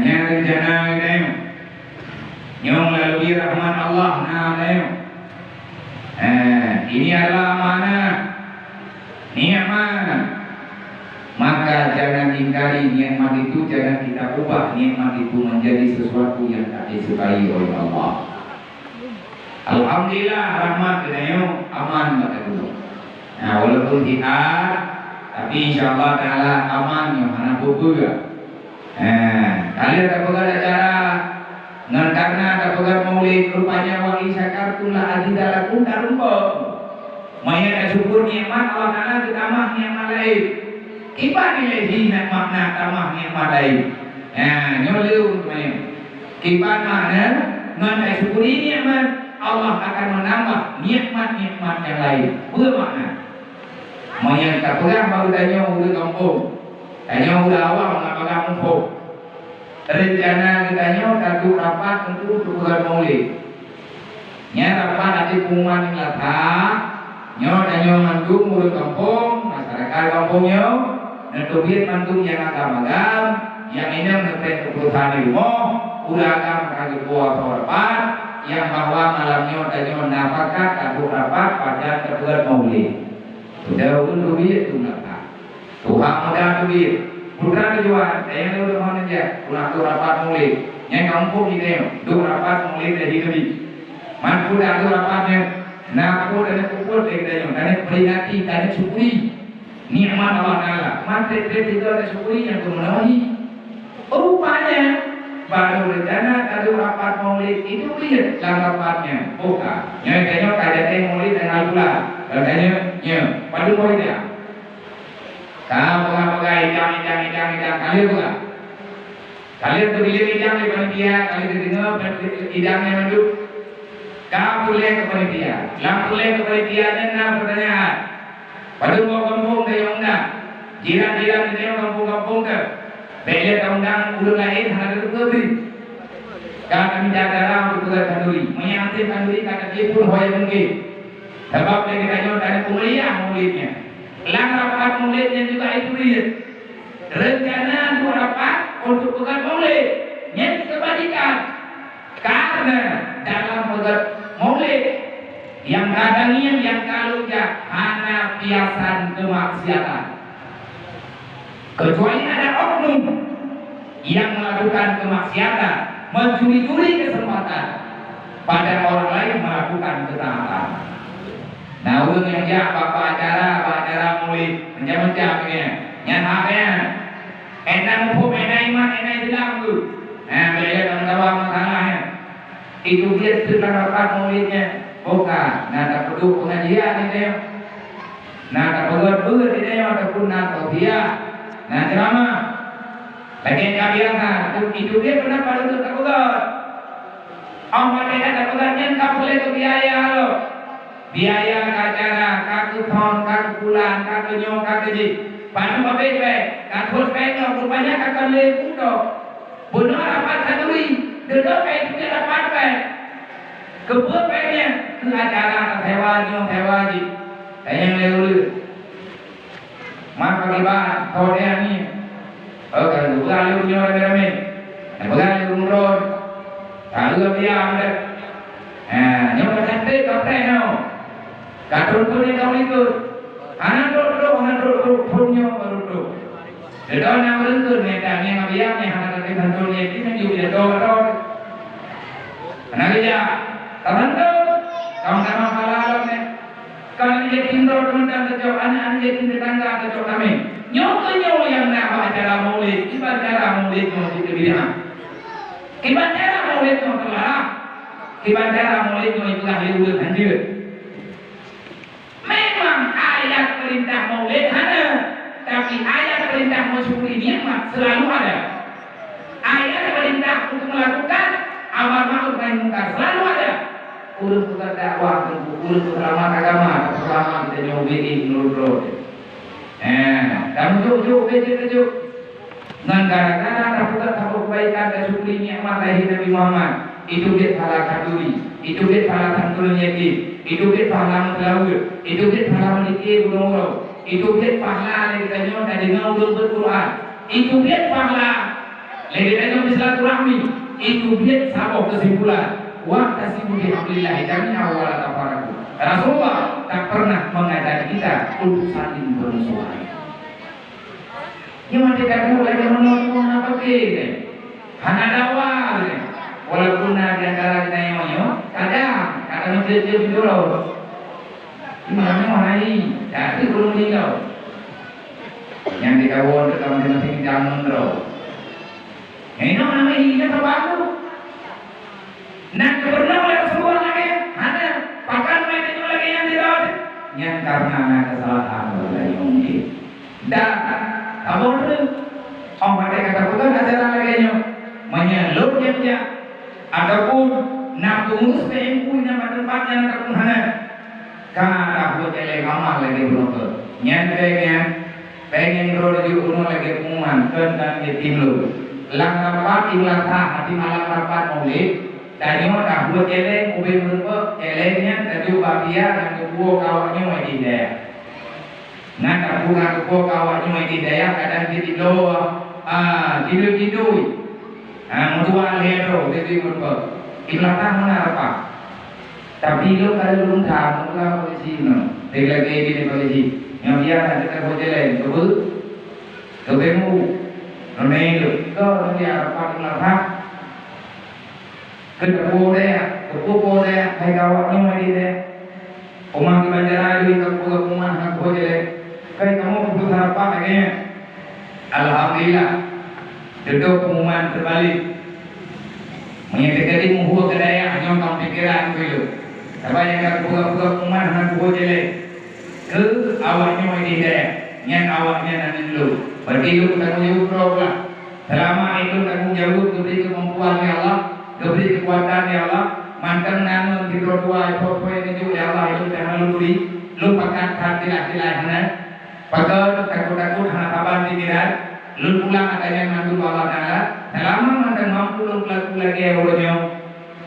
Yang rencana kita yang melalui rahmat Allah ini adalah amanah, nikmat. Maka jangan ingkari nikmat itu, jangan kita ubah nikmat itu menjadi sesuatu yang tak disukai oleh Allah. Alhamdulillah rahmat kita aman kata dulu. Nah, walaupun jihad, tapi insyaallah taala aman yang mana juga. Kalian tak pegang acara karena tak pegang maulid maulid rupanya wa isyakartum la azidalakum karumpo. Maya syukur nikmat Allah Taala ditambah nikmat lain. Kibat nilai hina makna tambah nikmat lain. Nah, nyoleu maya. Kibat makna ngan syukuri nikmat Allah akan menambah nikmat-nikmat yang lain. Bermakna maya tak pegang baru tanya udah kampung. Tanya udah awal ngapa kampung. Rencana ditanya satu rapat untuk bulan maulid. Nya rapat ada pengumuman yang latah. Nyo danyo mantung mulut kampung, masyarakat kampungnya, netubit mantung yang agam-agam, yang ini ngepen keputusan di rumah, udah agam kagak buah rapat, yang bahwa malamnya danyo nafakat kagak rapat pada bulan maulid. Sudah tubit itu latah. Tuhan mudah tubit. Putra kejuan, saya yang udah mau aja, pulang tuh rapat mulai, yang kampung ini, tuh rapat mulai dari lebih, mampu dah tuh rapatnya, naku dan kumpul dari dan peringati dan syukuri, nikmat Allah Taala, mati itu ada syukuri yang memenuhi, rupanya baru rencana kado rapat mulai itu lihat dalam rapatnya, buka, yang kayaknya kajian mulai dengan bulan, katanya, ya, pada mulai dia. Kau pegang idang kalian bukan? Kalian berdiri idang di panitia, kalian dengar idangnya maju. Kau boleh ke panitia, boleh ke panitia dan pertanyaan. Pada mau kampung ke yang undang, jiran-jiran itu kampung-kampung ke. Beliau tak undang udah lain hal itu beri. Kami jaga untuk tugas kanduri, menyantai kanduri kata dia pun hoya mungkin. Sebab mereka nyoba dari pemulihan mulutnya. Lang rapat maulidnya juga itu dia. Rencana dua rapat untuk pegang maulid yang kebalikan. Karena dalam pegang maulid yang kadangnya yang kalau ya hanya biasan kemaksiatan. Kecuali ada oknum yang melakukan kemaksiatan, mencuri-curi kesempatan pada orang lain melakukan ketaatan. Nah, uang yang jak bapak acara mulai mencap ya, yang haknya, enak hukum, enak iman, enak bilang tu. Nah, beliau dalam jawab masalahnya, itu dia sudah rapat mulainya, bukan. Nah, tak perlu pengajian ini, nah tak perlu ini ataupun atau dia, nah ceramah, lagi kabiasa, itu dia pernah pada tu tak perlu. Orang mereka tak perlu yang tak boleh tu biaya lo. Biaya acara, kaku tahun, kaku bulan, kaku nyong, kaku ji. Panu babek, kaku pengok, rupanya kaku lepung do. Bunuh rapat saduri, dedok itu dia rapat pek. Kebun peknya, itu acara, sewa nyong, sewa ji. Yang lewat. Maka kibat, kau dia ni. Kan bukan lewat nyong rame-rame. Bukan lewat murad. Kalau dia ada. Nyong bersantai, kau tengok. Katrun ni kau itu, anak duduk, punya baru. Jadi orang beruntung ni, dah ni ngabiak ni, anak tadi bantu ni, ini juga duduk. Anak dia, terbantu, kawan-kawan halal ni. Kalau dia tinggal teman-teman terjauh, anak dia tinggal tangga terjauh kami. Nyonya yang nak acara maulid, ibarat acara maulid mau diterima. Ibarat acara maulid mau terlarang, ibarat acara maulid mau itu ahli ulul hancur. Memang ayat perintah maulid ada, tapi ayat perintah mensyukuri nikmat selalu ada. Ayat perintah untuk melakukan amar ma'ruf nahi munkar selalu ada. Urus tukar dakwah, urus utama agama, selama kita nyobain menurut. Kamu jauh betul. Dengan gara-gara dapat kebaikan dan syukuri nikmat lahir Nabi Muhammad, itu dia salah kaduri, itu dia salah santurnya di. Itu dia pahala melawir, itu dia pahala menikir burung-burung, itu dia pahala lagi tanya dari ngau berquran, itu dia pahala lagi tanya bersilaturahmi, itu dia sabuk kesimpulan. Wa tasimu bihamdillah jami awal tafaraku. Rasulullah tak pernah mengajari kita untuk saling bermusuhan. Yang mereka dulu lagi menonton apa ke? Hana dakwah. Walaupun ada antara kita yang mau, kadang menjadi dulu. Imamnya mahai, tapi belum meninggal. Yang dikawal itu masing-masing jamun dulu. Ini namanya hidup terbaru. Nak pernah yang karena kesalahan oleh mungkin. Dan kamu tu, orang pada kata bukan acara lagi menyelur dia ataupun nak tunggu seminggu nama tempatnya ataupun mana. Karena buat jalan amal lagi belum tu. Pengen produk uno lagi pengumuman kan tim lu. Lang rapat ilang hati malam rapat mulai. Tadi mau dah buat jalan mobil berapa jalannya tadi babia dan kedua kawannya mau di daya. Nah tak bukan kedua kawannya mau di daya kadang kita tidur. Mutual hero jadi berapa. Ilang mana apa? Tapi lu kalau belum tahu kalau polisi no, lagi di polisi. Yang dia ada terbuat jalan, kebemu, ramai itu dia apa melapar, kepo deh, hai kawan ni mari deh, omang di bandara di kampung rumah aku jalan, kai kamu butuh apa lagi? Alhamdulillah, duduk pengumuman terbalik, menyatakan muhur kedaya hanya kamu pikiran dulu, apa yang kamu pengumuman aku jalan. Ke awaknya mau tidak, yang awaknya nanti dulu. Berarti itu tanggung jawab Allah. Selama itu tanggung jawab diberi kemampuan ya Allah, diberi kekuatan ya Allah. Mantan namun di dua itu itu ya Allah itu jangan lupa lupakan hati hati-hati Pakai takut harapan pikiran. Lu pulang adanya mantu Allah Taala. Selama mantan mampu lu lagi awaknya,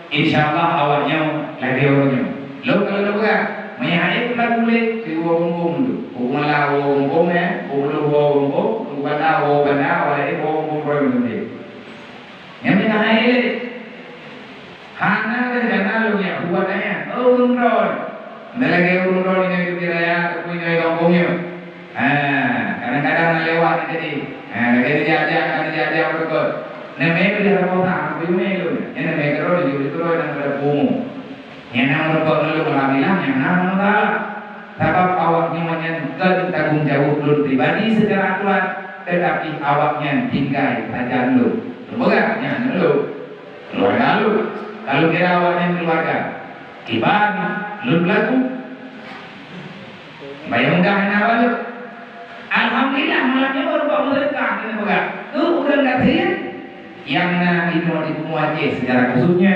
insya Allah awaknya lagi awaknya. Lu kalau bukan Mayai pula boleh diwong-wong tu. Umala wong-wong umlu wong-wong, ubala wong-bala, walai wong-wong roy tu. Yang mana hai hana dan jana lu ya buatnya. Urun roy. Melagi urun roy ini kita raya tapi ini kampungnya. Kadang-kadang lewat jadi. Lagi dia berikut. Namanya dia apa? Bagaimana lu? Yang namanya roy itu roy dan berbumu. Yang nama berbuat lalu bilang yang nama Allah. Sebab awaknya menyentuh tanggung jawab lu pribadi secara kuat, tetapi awaknya tinggal saja lu. Bukan yang lu keluarga lu. Kalau kira awaknya keluarga, kiban lu pelaku. Bayang dah apa lu? Alhamdulillah malamnya baru bawa mereka. Bukan? Tu udah nggak sih? Yang itu dimuat secara khususnya.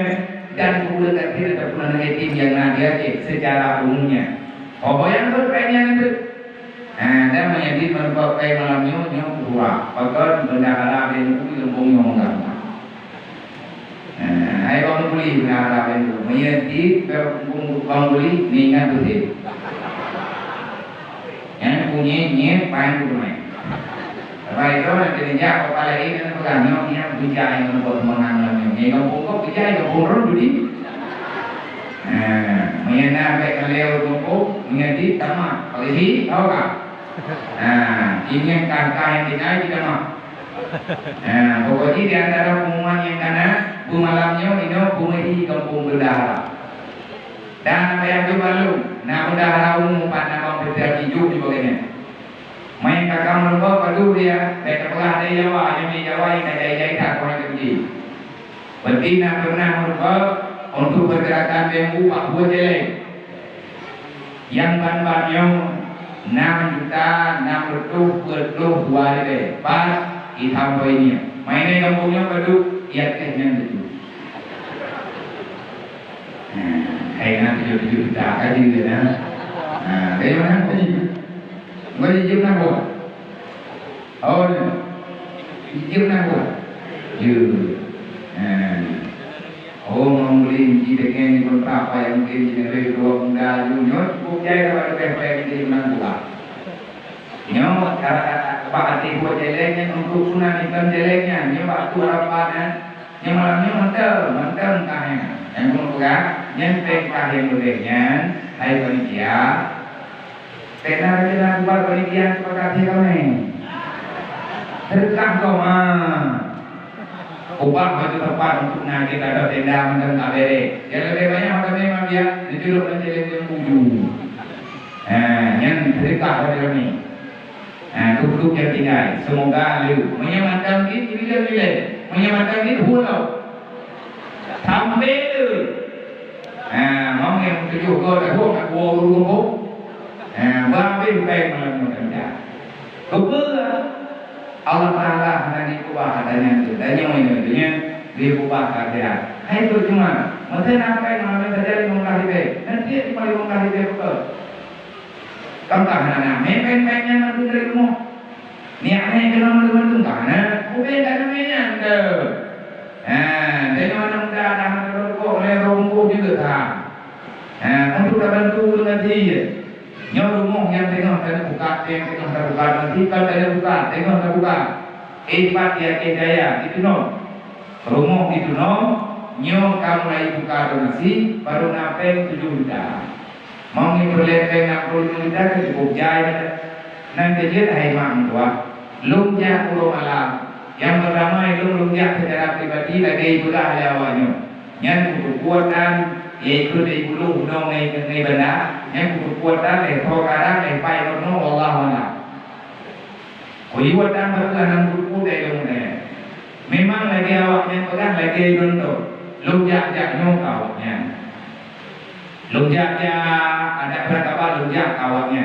Dan kemudian tidak ada pula negatif yang nadia secara umumnya. Oh yang berkaitan itu, dan menjadi berbagai malamnya dua. Bahkan bendahara dan kulit lembongnya mengganggu. Hai orang kulit bendahara dan kulit menjadi orang kulit ningan tu. Yang punya paling rumai. Baik itu nanti dia kepala ini kan pegang dia bicara yang membuat menganggapnya. Ini kampung kok bicara kampung orang dulu. Menyenang baik kelihau kampung menjadi tamak. Polisi tahu tak? Ini yang kakak yang dinaik kita mah. Pokoknya di antara pengumuman yang kanan, malamnya ini pengumuman kampung bendahara. Dan apa yang berlalu? Nah bendahara umum pada kampung hidup di bagiannya. Main kakak mereka padu dia, mereka pernah ada Jawa, yang di Jawa yang ada jahit orang kecil. Betina pernah mereka untuk pergerakan bambu Pak buat jelek. Yang ban-bannya 6.642 Pak hitam poinnya. Mainnya kampungnya padu, ia tehnya itu. Kayaknya 7 juta aja gitu ya. Dari mana tadi? Boleh jom nak buat? Oh, jom nak buat? Jom. Oh, membeli dengan ni pun apa yang mungkin jenis dua muda junior, bukjai kalau PPM di mana buat? Nyo, apa hati buat jeleknya untuk sunan ikan jeleknya, nyo waktu harapannya, nyo malamnya mantap kahnya. Yang pun bukan, yang pekah yang bolehnya, hai panitia. Karena kita buat penelitian seperti kami, terkah kau ubah baju tempat untuk nanti ada tenda macam kabere. Yang lebih banyak macam ni memang dia duduk menjadi yang ujung. Yang terkah pada kami. Duduk yang tinggal. Semoga lu menyematkan ini bila menyematkan ini pulau sampai lu. Mau yang tujuh kau dah buat aku urung. Babi baik malam kerja. Kebelah Allah Taala hanya kubah adanya itu, dan yang ini dia kubah kerja. Hai itu cuma, mesti nampai malam terjadi mengkali baik. Nanti di paling mengkali baik betul. Kangkah nana, mepeng-pengnya nanti dari rumah. Niatnya kena menurut karena bukan tak namanya anda. Dengan anda dah terlalu lerongko juga tak. Untuk dapat tu nanti. Nyorumong yang tengah dan buka, yang tengah dan buka, nanti kalau ada buka, tengah dan buka. Empat ya kedaya itu no. Rumong itu no. Nyo kamu lagi buka donasi, baru napeng 7 juta. Mau ni berlepeng 60 juta ke cukup jaya. Nanti dia hai mang tua. Lumjak pulau malam. Yang pertama itu lumjak secara pribadi lagi pula awalnya. Yang kekuatan yaitu di bulu gunungในบรรดา yang kekuatan dari perkara dari pai nono Allah Allah. Kekuatan berkenan buku dari mana? Memang lagi awaknya pegang lagi dondo. Lumjak awaknya. Lumjaknya ada berapa lumjak awaknya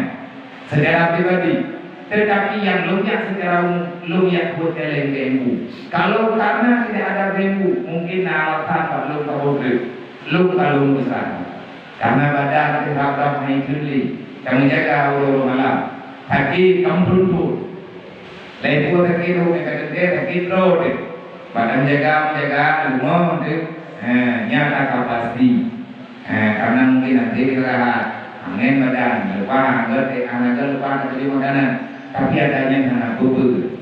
secara pribadi. Tetapi yang lumjak secara lumjak buat lembu. Kalau karena tidak ada lembu, mungkin alasan belum terwujud. Lu kalau besar karena badan terhadap main juli yang menjaga ulur malam tapi kamu dulu lepo terkira mereka terkira terkira badan menjaga lumon nyata kapasiti karena mungkin nanti istirahat angin badan lupa anak lupa jadi makanan tapi adanya anak bubur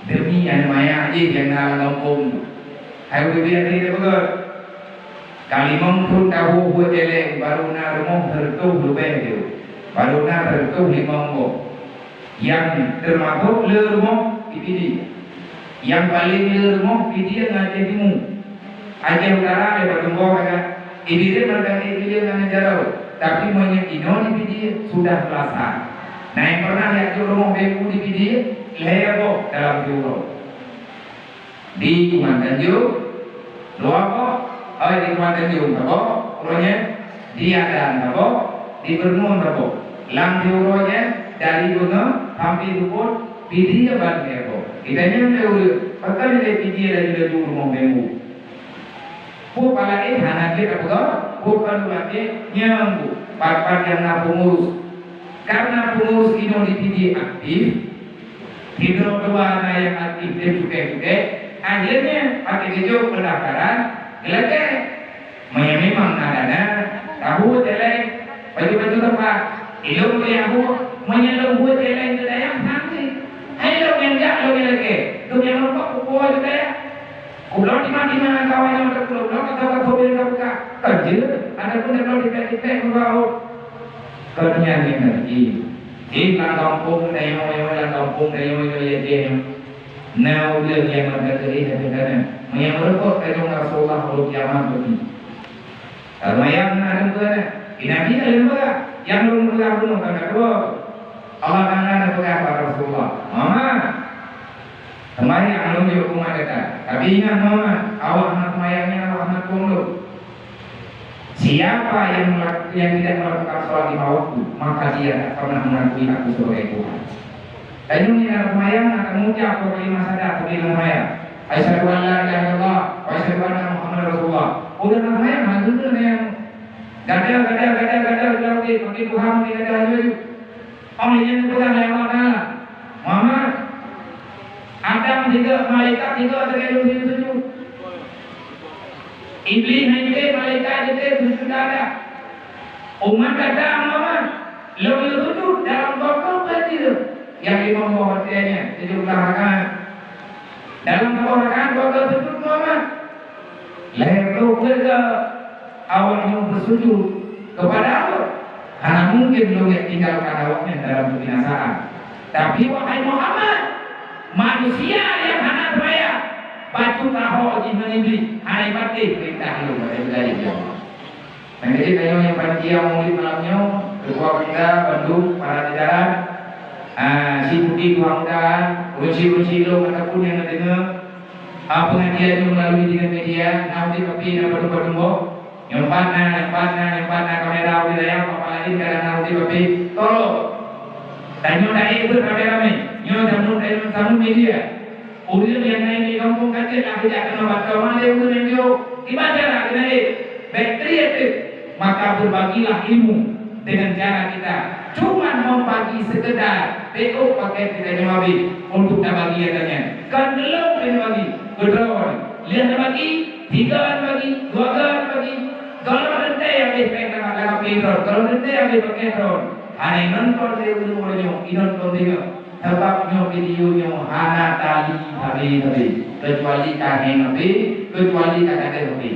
demi yang maya aja yang nalar lompong ayo biar tidak betul. Kalimong pun tahu buat jelek baru na rumah tertuh lebih tu, baru na tertuh 5 minggu. Yang termasuk le rumah dipilih, yang paling le rumah pilih ngaji timu. Aceh Utara ada bertumbuh kan, ini dia berganti pilih dengan jauh, tapi banyak ino dipilih sudah pelaksan. Nah yang pernah lihat rumah beku dipilih lebo dalam juro di Kuantan Juru, luar kok. Di Kuantan Jung apa? Rohnya di Adan apa? Di Bermun apa? Lang diurohnya dari gunung sampai dukun pilih apa apa? Kita ni lewu, pakai le pilih lagi le dulu mau bemu. Bu palai hana kita apa? Bu kalulake nyambu. Parpar yang na pengurus. Karena pengurus ini dipilih aktif, hidro dua yang aktif dan juga akhirnya pakai kejo pendaftaran. Gelake, memang nadana tahu jelek baju tempat ilmu yang aku menyelum buat jelek itu daya sanksi. Hai lo yang enggak lo gelake, tu yang lupa kuat itu daya. Kulo di mana kawan yang ada kulo atau mobil buka kerja, ada pun yang di kau kerja ni lagi. Di kampung daya kampung daya dia. Now dia yang berkata sebenarnya. Yang berkot dari Rasulullah kalau kiamat begini. Yang ada pun Nabi ada juga yang belum belum kata dua. Allah Taala ada apa Rasulullah. Mama, kemarin yang belum dihukum ada. Tapi ingat mama, awak anak mayangnya awak anak pondok. Siapa yang tidak melakukan sholat 5 waktu, maka dia tak pernah mengakui aku sebagai Tuhan. Dan ini anak mayang akan mengucap kalimat syahadat sebelum mayang. Asyhadu an la ilaha illallah wa asyhadu anna Muhammadar Rasulullah. Udah namanya mantul tu yang gadal lagi pakai Tuhan ni gadal tu. Orang yang bukan yang Allah. Mama Adam juga malaikat juga terkait dengan Iblis juga malaikat juga sudah ada. Umat kata mama lebih sujud dalam waktu kecil yang imam bawaannya 7 rakaat. Dalam keluargaan bakal sujud Muhammad. Lalu juga awaknya bersujud kepada Allah. Karena mungkin belum tinggalkan awaknya dalam kebinasaan. Tapi wahai Muhammad, manusia yang anak saya, baju tahu jiman ini, hari pati perintah lu dari dia. Dan jadi kayu yang panitia mulai malamnya, ketua kita Bandung para jajaran. Si Budi mudah-mudahan kunci-kunci lo manapun yang dengar pengajian melalui dengan media nanti tapi yang baru-baru Nyempatna kamera wilayah papalain karena uti babi tolong. Dan nyo dai rame-rame, nyo jamu media. Udah yang lain di kampung kecil aku jangan obat kemana udah yang ibadah lah kita bakteri itu. Maka berbagilah ilmu dengan cara kita cuma mau bagi sekedar PO pakai tidak nyawabi untuk bagi katanya kan belum bagi berdoa lihat bagi 3 bagi 2 bagi kalau nanti yang dipegang agak pintar kalau nanti yang dipakai drone hanya nonton dia ulunnya nonton dia sebabnya videonya hana tali tapi kecuali kaheng tapi kecuali kakak tapi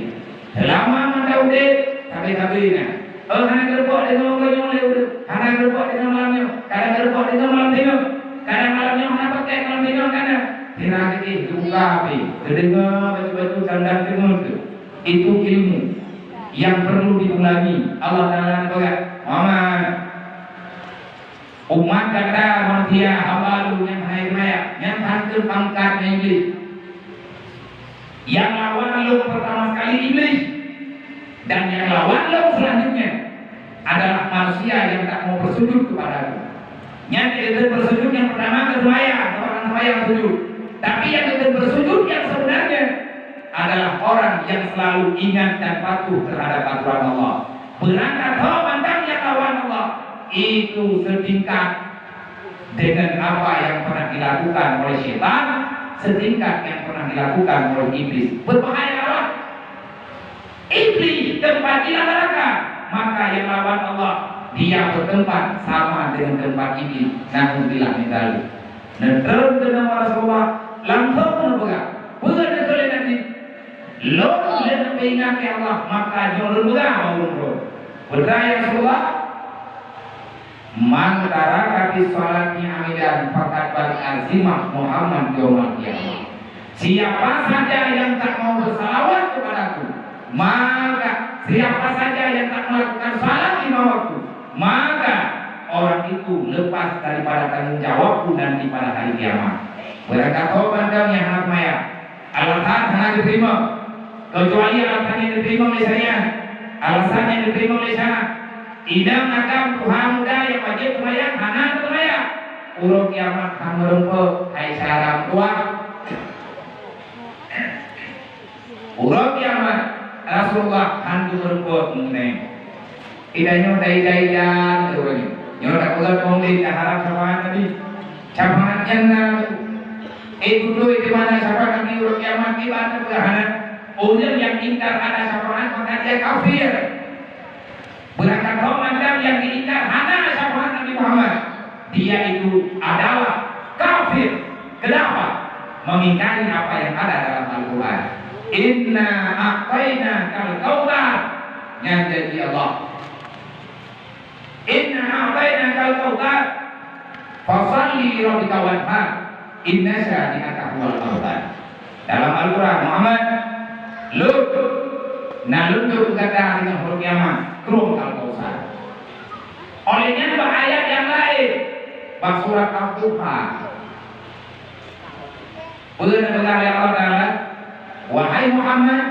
selama manda udah tapi nah hana gerbok dengan orang yang udah hana gerbok dengan malamnya kadang gerbok dengan malam tengok kadang malamnya hana pakai malam tengok kadang tidak kita buka api kedengar baju-baju dandang tengok itu ilmu yang perlu diulangi Allah Ta'ala berkata Muhammad umat kata manusia awalu yang hai maya yang hancur pangkatnya iblis yang lawan lo pertama sekali iblis dan yang lawan lo selanjutnya adalah manusia yang tak mau bersujud kepada aku yang tidak bersujud yang pertama ke orang tua yang sujud tapi yang tidak bersujud yang sebenarnya adalah orang yang selalu ingat dan patuh terhadap aturan Allah berangkat mantap yang lawan Allah itu setingkat dengan apa yang pernah dilakukan oleh setan setingkat yang pernah dilakukan oleh iblis berbahaya iblis tempat di neraka maka yang lawan Allah dia bertempat sama dengan tempat iblis naudzubillah min dzalik terus dengan Rasulullah langsung berpegang bukan oleh nanti lo lebih ingat ya Allah maka jangan berpegang berdaya Rasulullah man taraka fi sholati amidan faqad bal azimah Muhammad yaumil qiyamah. Siapa saja yang tak mau bersalawat kepadaku, maka siapa saja yang tak melakukan salat lima waktu, maka orang itu lepas daripada tanggung jawabku nanti pada hari kiamat. Berangkat bandang yang hak maya, alasan hanya diterima, kecuali alasan yang diterima oleh saya, alasan yang diterima oleh saya. Idam nakam Tuhan muda yang wajib sembahyang hana sembahyang urut kiamat hang merempek hai salam tua urut kiamat Rasulullah hang merempek mengenai idanya dai-daian terus nyorak ulat penglit harap syafaat tadi syafaatnya dulu di mana syafaat nabi urut kiamat ibadah berhana orang yang ingkar ada syafaat maka dia kafir. Berangkat Ramadan yang diingkar hana syafaat Nabi Muhammad dia itu adalah kafir. Kenapa? Mengingkari apa yang ada dalam Al-Quran. Inna a'tayna kal kautsar yang jadi Allah. Inna a'tayna kal kautsar fasalli li rabbika wanhar inna syani'aka huwal abtar. Dalam Al-Quran Muhammad lu nalunjuk kata dengan huruf kiamat Rum Al-Kausar. Olehnya ayat yang lain bab surat Al-Duha. Benar oleh Allah Ta'ala wahai Muhammad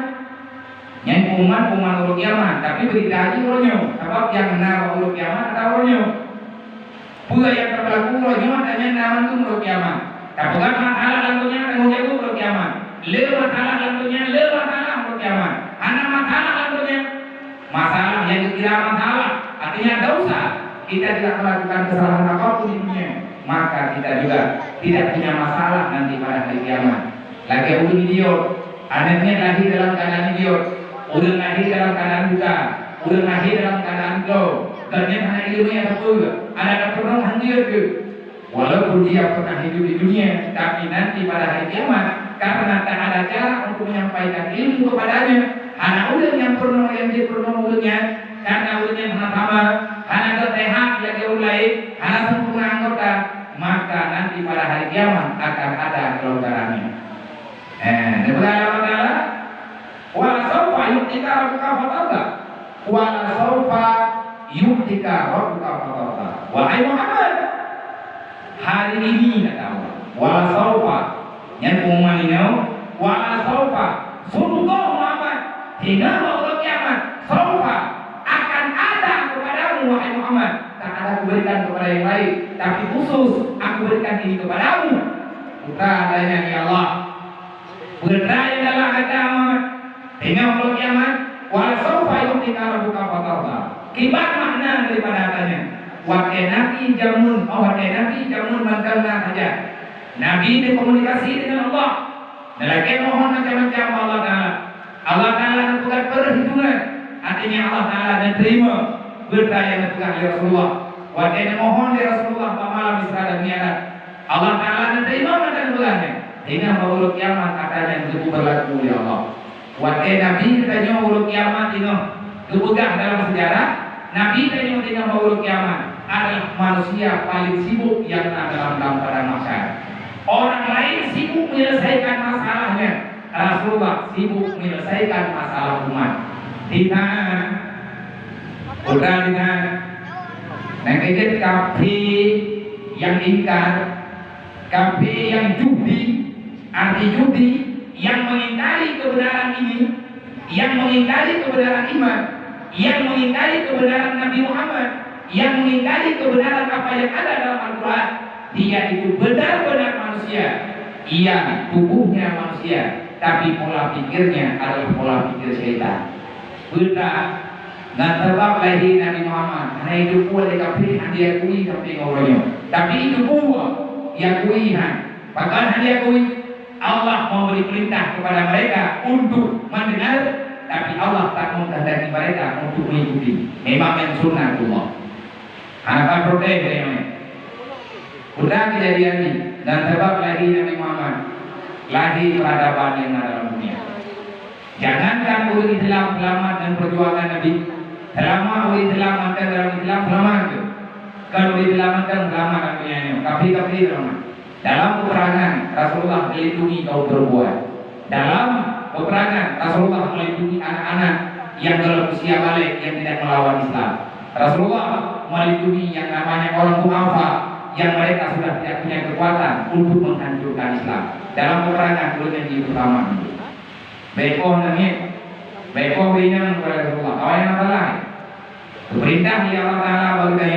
yang umat huruf kiamat tapi berita rohnya sebab yang benar huruf kiamat atau rohnya pula yang terberlaku rohnya adanya nama huruf kiamat tapi kan masalah lantunya tanggung jawab huruf kiamat lewat masalah lantunya lewat masalah huruf kiamat anak masalah lantunya masalah yang dikira masalah artinya dosa kita tidak melakukan kesalahan apapun di dunia maka kita juga tidak punya masalah nanti pada hari kiamat. Lagi udah idiot anaknya lahir dalam keadaan idiot udah lahir dalam keadaan buta udah lahir dalam keadaan low karena hanya ilmunya betul ada pernah hancur ke walaupun dia pernah hidup di dunia tapi nanti pada hari kiamat karena tak ada cara untuk menyampaikan ilmu kepadanya anak udah yang pernah yang dia pernah ulunnya karena ulunnya sama anak tersehat yang dia ulai anak sempurna anggota maka nanti pada hari kiamat akan ada kelonggarannya. Demikian Allah Ta'ala wala sawfa yu'tika rabbuka fatarda wala sawfa yu'tika rabbuka fatarda wahai Muhammad hari ini kata Allah wala sawfa yang umumannya wala sawfa sungguh Muhammad hingga mau kiamat Muhammad, tak ada aku berikan kepada yang lain, tapi khusus aku berikan ini kepadamu. Putra adanya ya Allah. Putra yang adalah agama. Tengok kalau kiamat, wala saufa yu'tika rabbuka fatarda. Kibat makna daripada adanya. Wa nabi jamun, nabi jamun mantalna saja. Nabi berkomunikasi dengan Allah. Lelaki mohon macam-macam Allah Ta'ala. Allah Ta'ala menentukan perhitungan. Artinya Allah Ta'ala dan terima berita yang ditentukan oleh Rasulullah. Wajahnya mohon dari Rasulullah malam Isra dan Mi'raj. Allah Ta'ala dan terima menentukannya. Hingga maulud kiamat katanya itu berlaku oleh Allah. Wajah Nabi katanya maulud kiamat itu dipegang dalam sejarah. Nabi katanya dengan maulud kiamat adalah manusia paling sibuk yang ada dalam padang mahsyar. Orang lain sibuk menyelesaikan masalahnya, Rasulullah sibuk menyelesaikan masalah umat. Kita udah dengan nengkejet kafe yang ingkar, kafe yang judi, arti judi yang mengingkari kebenaran ini, yang mengingkari kebenaran iman, yang mengingkari kebenaran Nabi Muhammad, yang mengingkari kebenaran apa yang ada dalam Al-Quran. Dia itu benar-benar manusia, ia tubuhnya manusia, tapi pola pikirnya adalah pola pikir syaitan. Benar, nggak terbang lagi Nabi Muhammad. Karena itu pun dia kafir, dia kui tapi ngobrolnya. Tapi itu pun yang kuihan. Bahkan dia kui Allah memberi perintah kepada mereka untuk mendengar, tapi Allah tak menghendaki mereka untuk mengikuti. Memang yang sunnatullah. Harapan protes memang. Udah kejadian ini dan sebab lagi Nabi Muhammad lagi peradaban yang ada dalam dunia. Jangankan umat Islam selamat dan perjuangan Nabi, selama umat Islam ada dalam Islam selamat itu. Kalau diselamatkan selamat dunia, kafir selamat. Dalam peperangan Rasulullah melindungi kaum perempuan. Dalam peperangan Rasulullah melindungi anak-anak yang dalam usia balik yang tidak melawan Islam. Rasulullah melindungi yang namanya orang du'afa yang mereka sudah tidak punya kekuatan untuk menghancurkan Islam. Dalam peperangan dulu yang pertama itu. Bekoh nangis, bekoh bilang kepada Rasulullah, awal yang salah. Perintah yang Allah Taala bagi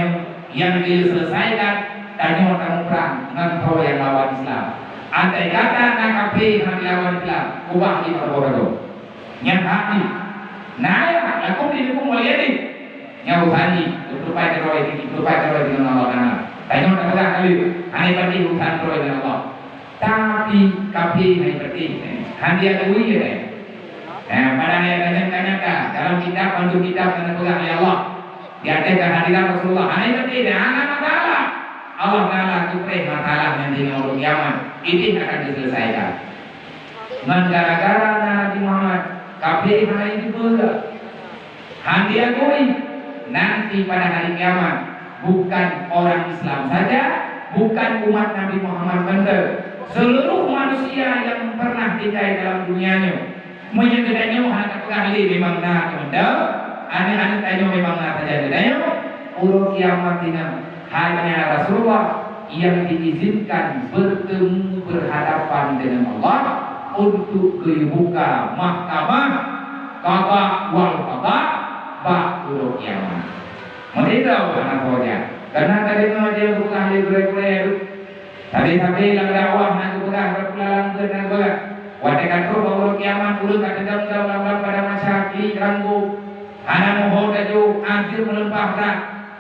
yang diselesaikan dan yang kamu perang dengan kau yang lawan Islam. Andai kata nak kafir yang lawan Islam, ubah di perbodoh. Yang hati, nah ya, aku didukung oleh ini. Yang usani, tupai teroi dengan Allah Taala. Tanya orang tak kali, hanya pergi urusan teroi dengan Allah. Tapi kafir hanya pergi, hanya kui je. Pada ayat tanya dalam kitab untuk kitab dan pegang oleh Allah. Diadakan hadirat Rasulullah. Hanya pergi, ada masalah. Allah Taala tupai masalah yang di orang kiamat. Ini akan diselesaikan. Dengan gara-gara Nabi Muhammad, kafir hanya itu pula. Hanya kui nanti pada hari kiamat. Bukan orang Islam saja, bukan umat Nabi Muhammad benar. Seluruh manusia yang pernah tinggal dalam dunianya, menyedihnya anak kali memang nak benar, anak-anak tanya memang nak terjadi. Urut kiamat ini hanya Rasulullah yang diizinkan bertemu berhadapan dengan Allah untuk dibuka mahkamah qada wal qada ba'da kiamat. Mereka anak saja. Karena tadi dia bukan ahli berkuliah. Tadi lang dakwah nak bukan berpulang ke watekan tu bahawa kiamat puluh kat dalam pada masa ki ranggu. Anak mohon daju akhir melempah dah.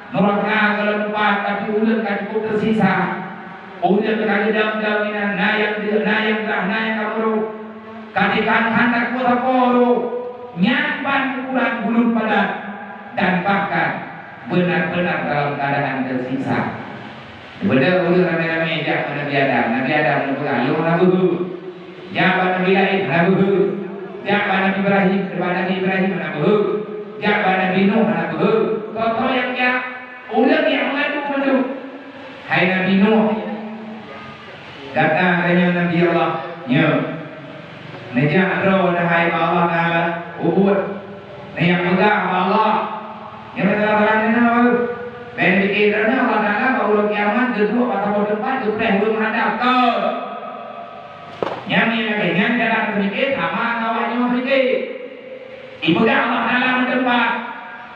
Neraka kelempah tapi ulen kat cukup tersisa. Ulen kat dalam nayang kamu. Katikan hendak buat apa? Nyampan kurang bulun padat dan bahkan benar-benar dalam keadaan tersisa. Benar ulah ramai-ramai jak Nabi Adam menemukan lu Nabi jak Nabi Nabi jak Nabi Ibrahim kepada Nabi Ibrahim Nabi jak Nabi Nuh Nabi kau yang ulah yang mengadu hai Nabi Nuh kata Nabi Allah nya nejak roh hai Allah Taala ubud yang pegang Allah yang terang-terang apa? Ben pikirannya Allah Taala kalau kiamat kedua atau depan depan belum menghadap ke. Yang ini lagi yang cara berpikir sama awalnya berpikir. Ibu Allah Taala mendepan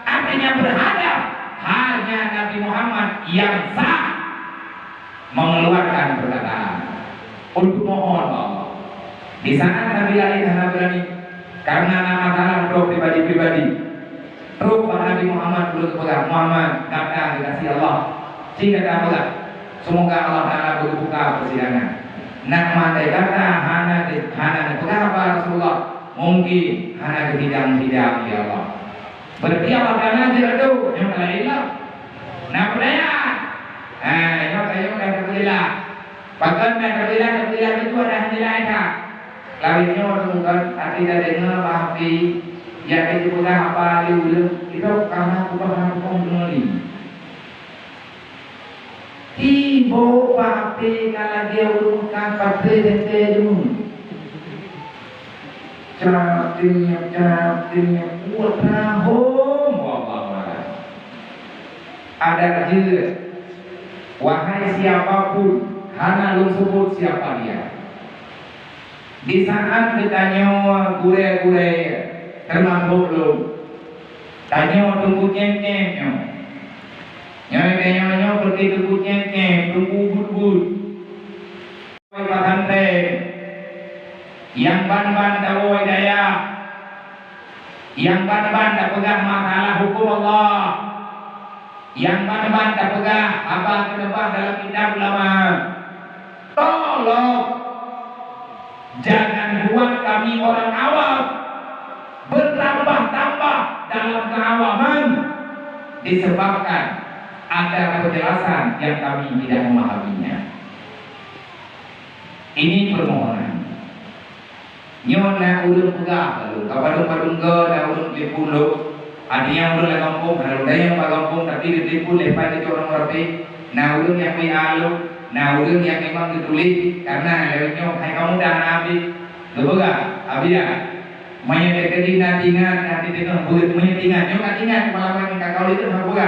artinya berhadap hanya Nabi Muhammad yang sah mengeluarkan perkataan untuk mohon Allah. Di sana Nabi lain berani karena nama Allah bro pribadi-pribadi. Terus Nabi Muhammad belum pegang Muhammad kata dikasih Allah. Sehingga kita pegang. Semoga Allah Taala berbuka persidangan. Nama kata hana pegang apa Rasulullah? Mungkin hana ketidang-tidang ya Allah. Berarti Allah Taala tidak tahu yang lain lah. Nah perayaan. Yang dah terbelah. Bahkan dah terbelah itu ada nilai tak. Lainnya orang arti dah dengar bahfi. Yang itu pegang apa diulang itu karena perubahan mengenali. Ibu papi kalau dia urungkan papi dente dulu. Captingnya kuat rahom Allah. Ada juga. Wahai siapapun, hana lu sebut siapa dia. Di saat ditanya gure-gure termasuk lu, tanya tunggu nyem-nyemnya. Nyoy pergi tunggu nyem-nyem, tunggu but-but. Pakante, yang ban-ban dawai daya, yang ban-ban tak pegang masalah hukum Allah, yang ban-ban tak pegang apa kedebah dalam kitab ulama. Tolong jangan buat kami orang awam bertambah-tambah dalam keawaman disebabkan ada penjelasan yang kami tidak memahaminya. Ini permohonan. Nyona ulun pegah lalu kapadung-padung ke dah ulun lepulu. Ada yang ulun la kampung, ada yang pa kampung tapi ditipu lepas itu orang rapi. Nah ulun yang alu, nah ulun yang memang ditulis karena lewatnya hai kamu dah nabi. Lepas abia Maya deketina tingan nanti tengah buat maya tingan, nyoka tingan malam yang kakau itu malah buka,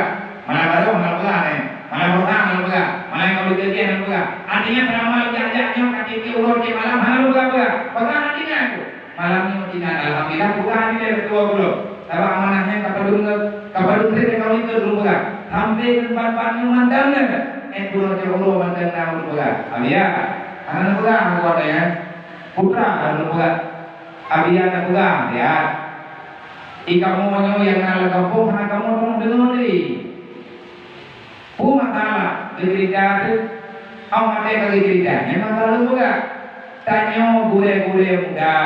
malah baru malah buka nih, malah pertama malah buka, malah yang kau kerja malah buka. Artinya beramal jajak nyoka titi ulur di malam malah buka, buka tingan tu, malam nyoka tingan alhamdulillah buka ni dia berdua dulu. Tapi amanahnya kapadung tadi kau itu dulu buka, hampir empat nyuman dan pulau Johor mantan tahu buka, abia, anak buka aku ada ya, putra ada buka. Abia nak pegang ya. Ikamu monyo yang nak kampung nak kamu dengar ni. Puma kala cerita tu, awak ada cerita. Memang kalau juga tanya gure-gure muda,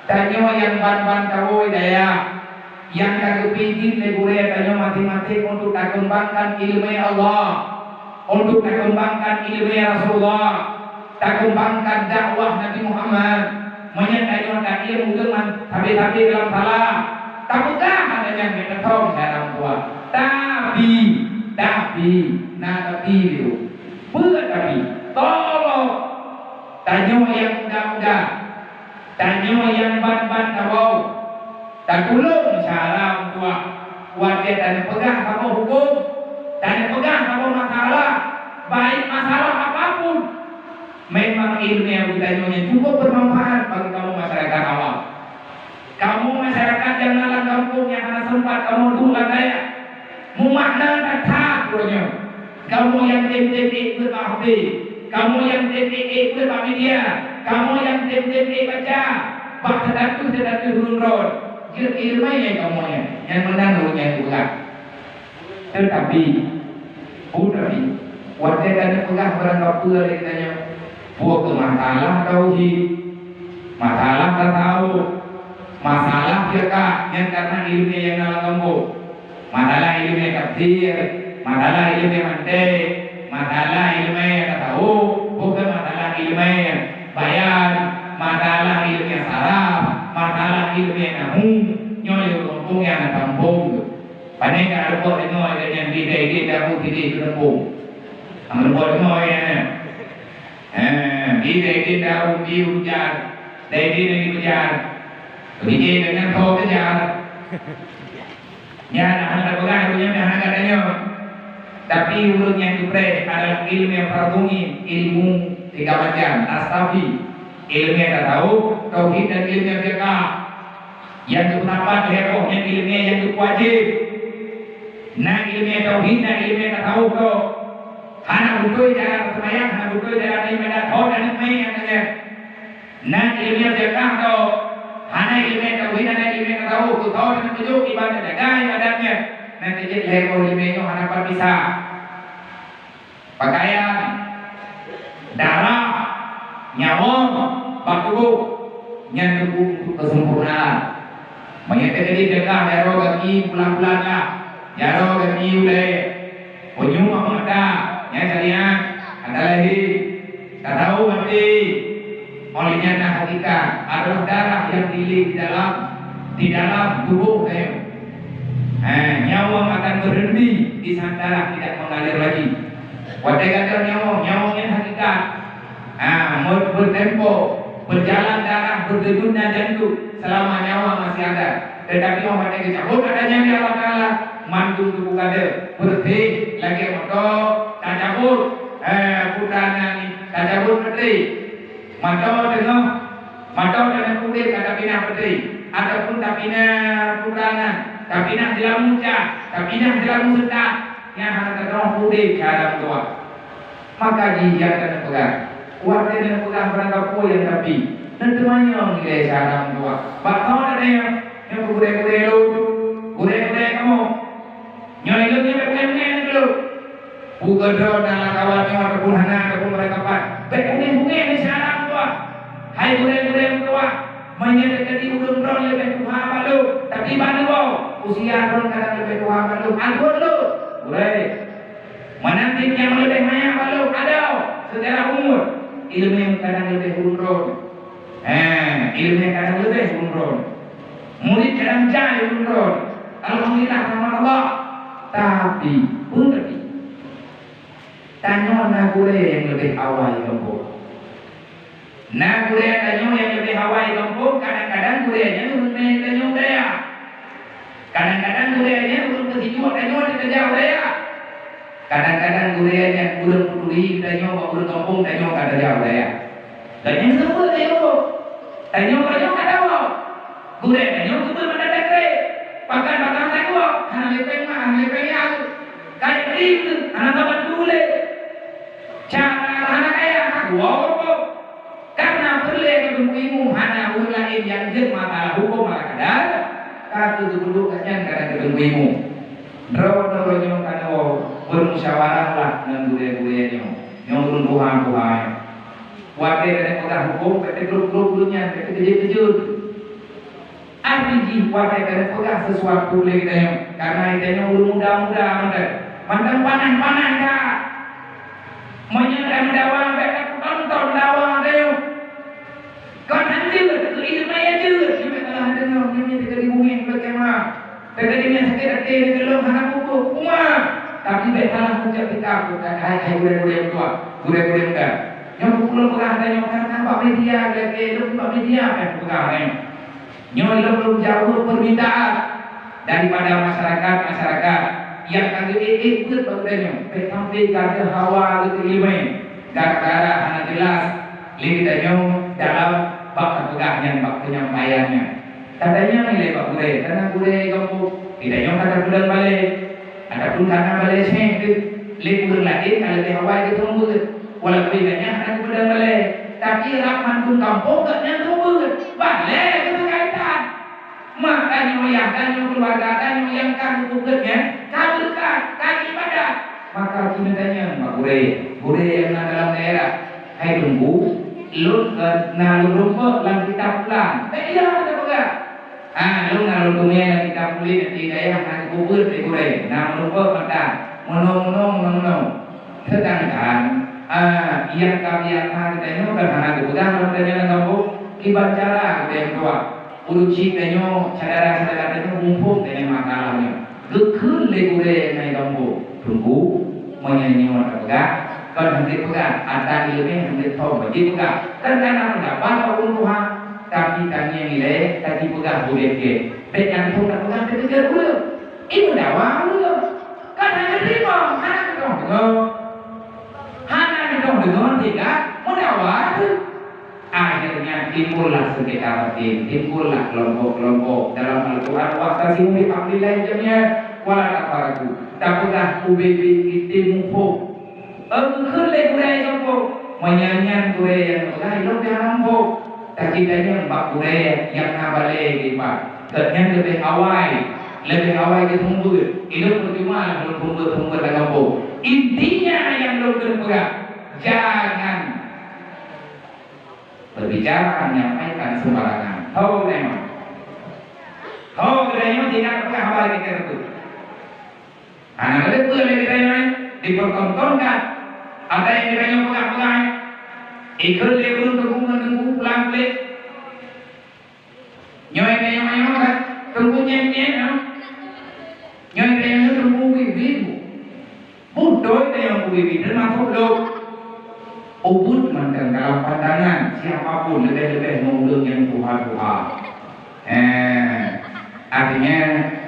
tanya yang ban-ban tahu daya, yang tak kepingin le gure tanya mati-mati untuk tak kembangkan ilmu Allah, untuk tak kembangkan ilmu Rasulullah, tak kembangkan dakwah Nabi Muhammad. Menyatakan tak ilmu dengan tapi dalam salah. Takutlah ada yang kita tahu dalam tua. Tapi itu tapi tolong tanya yang muda-muda, tanya yang ban-ban tahu, dan tolong cara tua. Wajib dan pegang kamu hukum, dan pegang kamu masalah, baik masalah apapun. Memang ilmu yang ditanya cukup bermanfaat bagi kamu masyarakat awam. Kamu masyarakat yang nalang kampung yang hanya sempat kamu dulu daya, mumakna dan takutnya. Kamu yang tim-tim berbahdi, kamu yang tim-tim berbahagia, kamu yang tim-tim baca, baca datu hurun. Ilmu yang kamu yang menangguhnya juga. Tetapi, wajib dan pegang barang kapur lagi tanya. Buat masalah tauhid, masalah tahu, masalah fiqh yang karena ilmu yang dalam kamu, masalah ilmu tafsir, masalah ilmu mantik, masalah ilmu tahu, bukan masalah ilmu bayan, masalah ilmu saraf, masalah ilmu nahu, nyoy kampung yang kampung. Pandai kalau buat dengar dengan dia dah tidak kampung, amal buat dengar ya. Di daun di hujan, di hujan, begini dengan kau kejar. Ya, anda pegang punya dah katanya. Tapi urut yang diberi adalah ilmu yang farduin, ilmu 3 macam, astafi, ilmu yang tak tahu, tauhid dan ilmu yang fiqh. Yang keempat hebohnya ilmu yang wajib. Nah ilmu tauhid, nah ilmu tasawuf tu. Hana butuh cara sembahyang, hana butuh cara ibadah thau dan mai yang nah ilmu zakah tu. Hana ilmu tauhid, hana ilmu tasawuf tu thau dan tujuh ibadah jaga ibadahnya. Nah kejadian level ilmu hana bisa. Pakaian, darah, nyawa, batu, nyanyi kesempurnaan. Mayat tadi jaga jaro kaki pulang-pulang lah, jaro kaki ulai, ujung mata, yang sekalian ada lagi, tak tahu mati. Olehnya nah hakikat adalah darah yang di dalam tubuh kayu. Nyawa akan berhenti di saat darah tidak mengalir lagi. Watai kata nyawa yang hakikat. Bertempo, berjalan darah, berdenyut jantung selama nyawa masih ada. Tetapi orang yang dicabut adanya di Allah Taala, mantul tubuh kada, berhenti lagi motor, tak cabut, putrana ni, tak cabut petri, motor dengan kulit kada pindah petri, ataupun tak pindah putrana, tak pindah dalam muncak, tak pindah dalam muncak, yang harus terong kulit dalam tua. Maka dia kena pegang. Kuat dia dengan pegang perangkap yang tapi nanti mana nilai sarang tua. Bakal ada yang gure-gure kamu. Nyoi lu ni pegang dulu. Bukan dah dalam kawannya ataupun hana ataupun mereka pan. Bunga ni sarang tua. Hai gure tua. Mana terjadi ulun ron lebih Tuhan balu. Tapi mana kau? Usia ron kadang lebih Tuhan balu. Angkut lu. Gure. Mana tim yang lebih banyak balu? Ada. Secara umur. Ilmu yang kadang lebih urun. Ilmu yang kadang lebih urun. Murid kadang jauh urun. Alhamdulillah rahmat Allah. Tapi tanya nagure yang lebih awal kampung. Nagure tanya yang lebih awal kampung. Kadang-kadang gurenya urun tanya daya. Kadang-kadang gurenya urun kesijuan tanya dikejar daya. Kadang-kadang gurenya urun peduli tanya urun kampung tanya kada jauh daya. Tanya semua tanya kada apa. Gure tanya semua mana dekre. Pakan tengok hana lepeng yang kaya itu hana tamat gule. Cara hana kaya apa? Karena perlu ilmu hana ulai yang mata hukum ada. Katu dulu kanyan karena ilmu. Draw yang kano bermusyawarah lah dengan gure-gurenya. Yang Tuhan. Wakil dan pegang hukum, kata grup-grupnya, kata kejut-kejut. Arti wakil dan pegang sesuatu lagi tanya, karena itu muda-muda, mandang panas dah. Menyerah mendawang, mereka tonton dawang tanya. Kau nanti betul ilmu aja, dia kalau ada dia terjadi mungkin bagaimana. Terjadinya sakit-sakit di dalam hana buku, tapi betalah puncak kita, hai gure-gure tua, gure-gure muda. Yang belum pegang tanya kan Pak Media lagi Pak Media kan pegang yang belum jauh permintaan daripada masyarakat yang kagak ikut bagusnya sampai kagak hawa gitu ilmu gara-gara anak jelas lebih tanya dalam bak pegangnya bak penyampaiannya katanya nilai Pak Gure karena Gure kamu tidak yang kata bulan balik adapun karena balik sih lebih lagi kalau di hawa itu tunggu walau bedanya akan benar balik, tapi rahman pun kampung tak nyantuk balik kita kaitan. Makanya yang keluarga yang kan hukumnya kabulkan kaki ibadah. Maka kita tanya Pak Gure yang dalam daerah, hai tunggu, lu lupa lang kita pulang. Iya ada pegang. Lu dunia kita pulih nanti daerah nak kubur di Gure. Lupa mata, menong. Sedangkan yang kami akan tanya karena kebutuhan kalau tanya kamu kibat cara yang tua uruci tanya cara tanya mumpung tanya masalahnya gekun legure naik kamu tunggu menyanyi orang pegang kalau nanti pegang ada ilmu nanti tahu bagi pegang karena mendapat keuntungan tapi tanya nilai tapi pegang boleh ke dengan pun pegang ketika dulu itu dakwah dulu kan hanya terima hanya dong dengan tidak menawar akhirnya timbullah sekitar timbullah kelompok-kelompok dalam Al-Quran waqtasimu bihablillah jami'an wala tafaraku tapugah UBB itimuhoขึ้นเลยกูได้ยังพกmenyanyian gue yang lain dalam pok tak kitanya bak gue yang nabale gitu ternyata lebih awal ke tumbur hidup percuma lo tumbur dalam pok intinya yang lo berpegang jangan berbicara menyampaikan sembarangan tahu tidak pernah awal kita itu anak ada pula lagi dipertontonkan ada yang diranya pegang-pegang ikut lebur tunggu pulang balik nyoy kan tunggu nyen nyoy tunggu bibi bodoh yang bibi dan masuk lo ubud mantan dalam pandangan siapapun lebih ngomong yang Tuhan artinya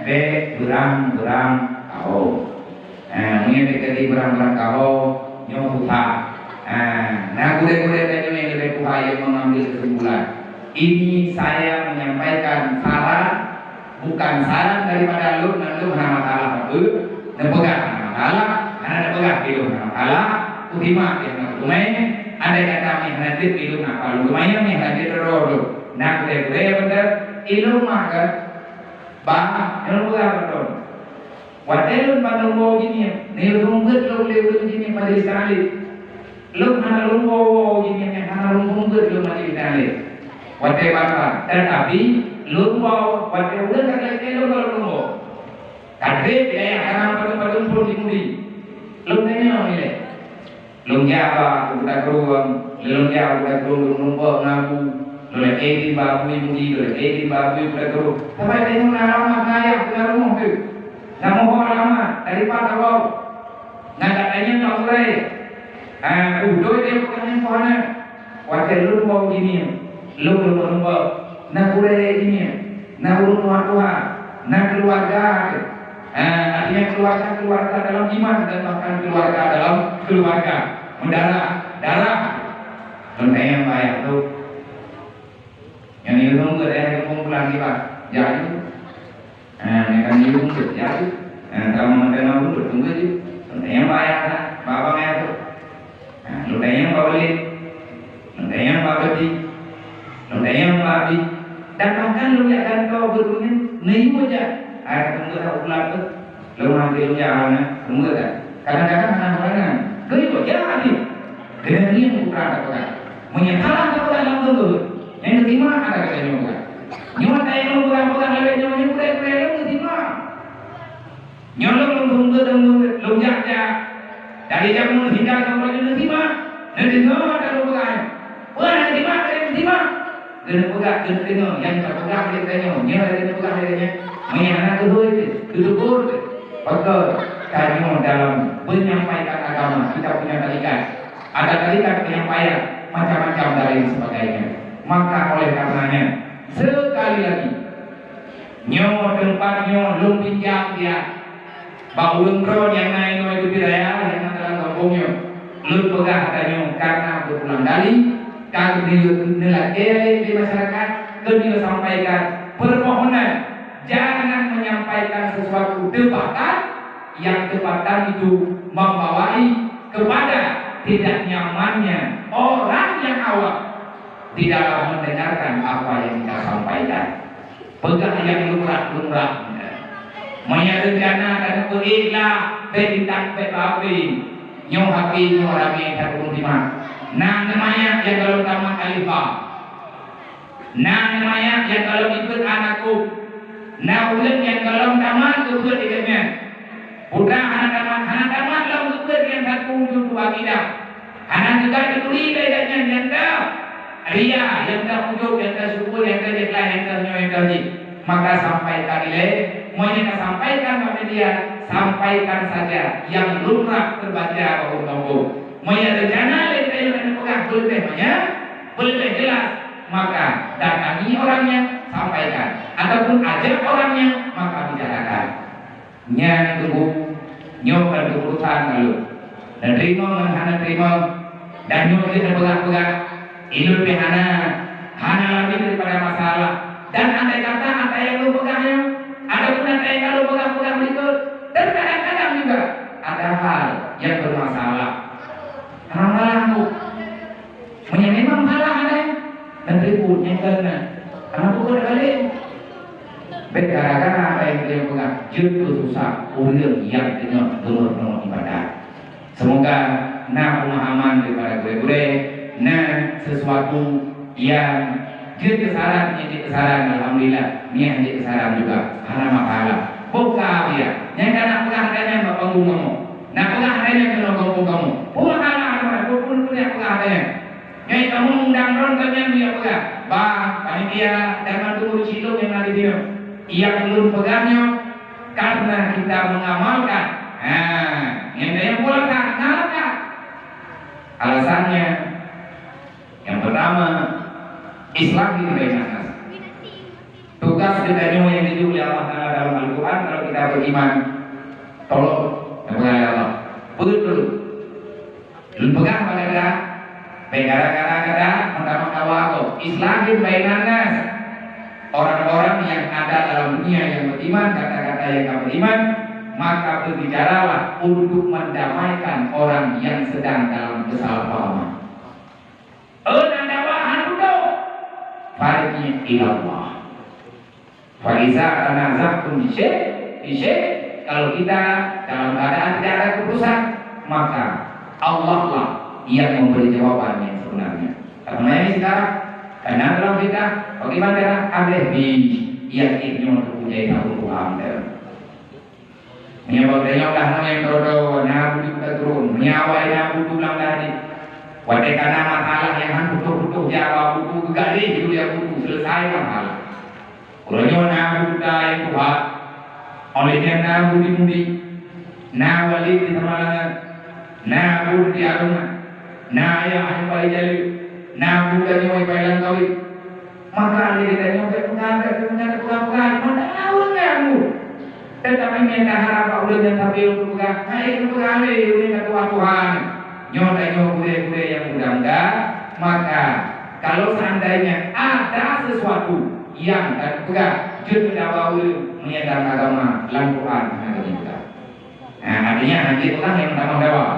berang kau mengenai berang kau nyoba nah kuda-kuda tadi yang lebih yang mengambil kesimpulan ini saya menyampaikan saran bukan saran daripada lu nama salah apa nepegang nama salah karena nepegang hidup nama salah terima yang rumai ada kata nanti hidup apa lu rumahnya nanti terus nah kuda-kuda yang benar ilmu maka bah ilmu betul Wadelun panumbo gini, nilungbet lo lewat gini majelis kali. Lo mana lumbo gini, mana lumbumbet lo majelis kali. Wadel apa? Tetapi lumbo, wadel udah kagak lo kalau lumbo. Kadre ya karena padum pun dimudi. Lo tanya ini. Lo Jawa udah keruang, lo Jawa udah keruang lumbo ngaku. Lo lagi di babu dimudi, lo lagi di babu udah keruang. Tapi tengok nama kaya udah rumah tu. Namun lama daripada kau nak katanya tak boleh udah dia bukan mana wakil lu mau gini lu nak boleh gini nak tua nak keluarga artinya keluarga dalam iman dan bahkan keluarga dalam keluarga darah tentang yang baik tu yang itu yang kumpulan kita jadi mereka nyuruh jadi kalau mereka mau tunggu je yang bayar lah bapaknya tu lu yang bawali lu yang babadi lu yang babi dan bahkan lu yang akan kau berdunia nih aja tunggu dah ulang tu lu nanti lu jalan tunggu dah kadang-kadang anak-anak kau jalan ni dengan dia bukan apa menyatakan kau dalam tunggu yang terima ada katanya bukan nyuat ayah lu bukan lewat nyuat lu terima nyolong lu jaga dari jam hingga kau lagi terima ada lu bukan wah terima dan bukan yang terpegang dia tanya nyolong dia bukan dia menyanyikan duduk betul kami dalam menyampaikan agama kita punya tarikat ada tarikat penyampaian macam-macam dari sebagainya maka oleh karenanya sekali lagi tempatnya lu pinjam dia bau lengkron yang naik itu budaya yang dalam kampungnya lu pegang katanya karena berulang kali kami nilai di masyarakat kami sampaikan permohonan jangan menyampaikan sesuatu debatan yang debatan itu membawai kepada tidak nyamannya orang yang awam di dalam mendengarkan apa yang kita sampaikan. Pegang yang lumrah maya rencana dan berilah beritak bebabi nyoh hati nyoh rame terpun lima nah namanya yang kalau tamat alifah nah namanya yang kalau ikut anakku nah ulang yang kalau tamat ikut ikutnya putra anak tamat lalu ikut yang satu untuk akidah anak juga keturi bedanya yang dah ria yang dah pujuk yang dah syukur yang dah jeklah yang dah nyoh yang dah maka sampaikan nilai mereka sampaikan kepada dia sampaikan saja yang lumrah terbaca bahwa kamu mereka rencana lebih pegang boleh jelas maka datangi orangnya sampaikan ataupun ajak orangnya maka bicarakan yang tunggu nyokan keputusan lalu dan terima dan nyokan kita pegang ilmu hana lebih daripada masalah dan andai kata ada yang lu pegangnya ada pun ada yang kalau pegang berikut yang kena. Kenapa boleh balik? Gara-gara apa yang dia pegang justru susah ulang yang dengan telur ibadah. Semoga pemahaman daripada gue sesuatu yang dia kesaran alhamdulillah niat dia kesaran juga karena pahala buka dia yang karena pegang adanya bapak kamu nak pegang adanya kena kamu pahala apa pun yang pegang adanya yang kamu undang kalian dia pegang panitia jangan tunggu silung yang ada dia ia belum pegangnya karena kita mengamalkan yang pulang tak alasannya yang pertama Islam itu bagaimana tugas kita yang diuji oleh Allah Taala dalam Al-Quran kalau kita beriman tolong kepada Allah betul pegang pada gara-gara pertama Islam itu bagaimana orang-orang yang ada dalam dunia yang beriman, kata-kata yang beriman, maka berbicaralah untuk mendamaikan orang yang sedang dalam kesalahpahaman. Nadawahan itu farji ilallah. Faiza tanaza'tum bisyai, kalau kita dalam keadaan tidak ada keputusan, maka Allah lah yang memberi jawaban yang sebenarnya. Karena ini sekarang karena dalam kita bagaimana ada di yakinnya untuk punya tahu Tuhan menyebabkannya dah yang terdoa nabu kita turun menyawai nabu tulang tadi wadai karena masalah yang butuh jawab butuh kegali itu dia butuh selesai masalah orangnya nabu kita yang Tuhan olehnya nabu dimudi nawali di semalangan nabu di arungan naya ahli jali nabu dari mulai pailan kawin maka dia dari mulai pengaruh mendaun kamu tetapi minta harap udah yang tapi lu pegang hai lu pegang ini kata Tuhan nyota kure yang mudah-mudah maka kalau seandainya ada sesuatu yang dan pegang jujur dakwah menyandang agama Al-Quran artinya nanti orang yang pertama dakwah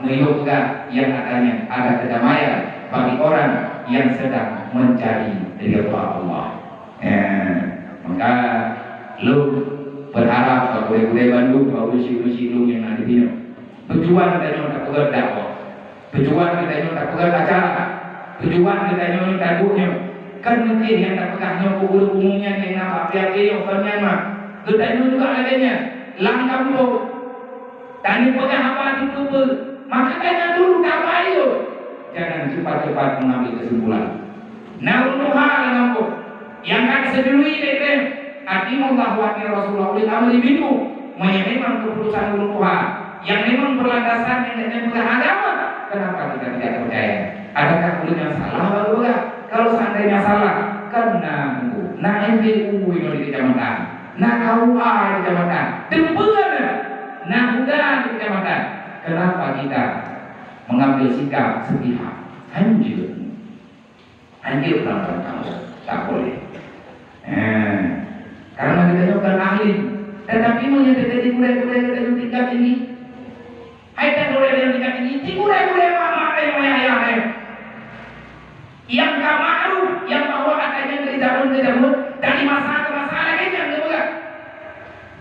melihat pegang yang adanya ada kedamaian bagi orang yang sedang mencari ridha Allah. Maka lu berharap kalau budaya Bandung, kalau usi lu yang ada di sini, tujuan kita nyoba pegang dakwah, tujuan kita nyoba pegang acara, tujuan kita nyoba dakwahnya, kan mungkin yang tak pegangnya kubur umumnya yang nampak pihak yang mah, kita juga adanya langkah lu, tani pegang apa itu maka tanya dulu apa itu. Jangan cepat-cepat mengambil kesimpulan. Namun hal yang kan sedului itu atimullah wa Rasulullah ulil amri minhu memang keputusan Tuhan yang memang berlandasan yang agama. Kenapa kita tidak percaya? Adakah ulil yang salah atau enggak? Kalau seandainya salah, karena MBU yang di kecamatan, KUA di kecamatan, tempuran, udah di kecamatan. Kenapa kita mengambil sikap sepihak? Anjir pelan-pelan kamu tak boleh. Karena kita bukan ahli, tetapi menyedekati budaya-budaya kita yang tingkat ini. Hai tak boleh yang tingkat ini, si budaya-budaya mama yang ayah yang gak ma'ruf, yang bahwa katanya dari zaman ke zaman, dari masa ke masa lagi yang juga.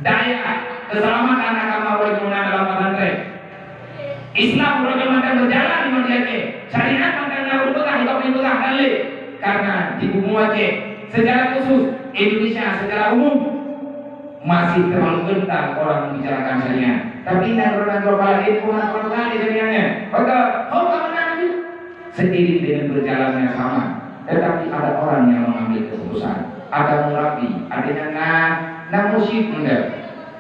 Daya keselamatan agama bagaimana dalam pesantren. Islam bagaimana berjalan di Malaysia, syariat bagaimana berpegang, hidup berpegang dan lain. Karena di bumi Aceh secara khusus Indonesia secara umum masih terlalu gentar orang membicarakan syariat. Tapi negara global ini kurang kali syariatnya. Maka seiring dengan berjalannya sama, tetapi ada orang yang mengambil keputusan, ada murabi, ada yang musik enggak.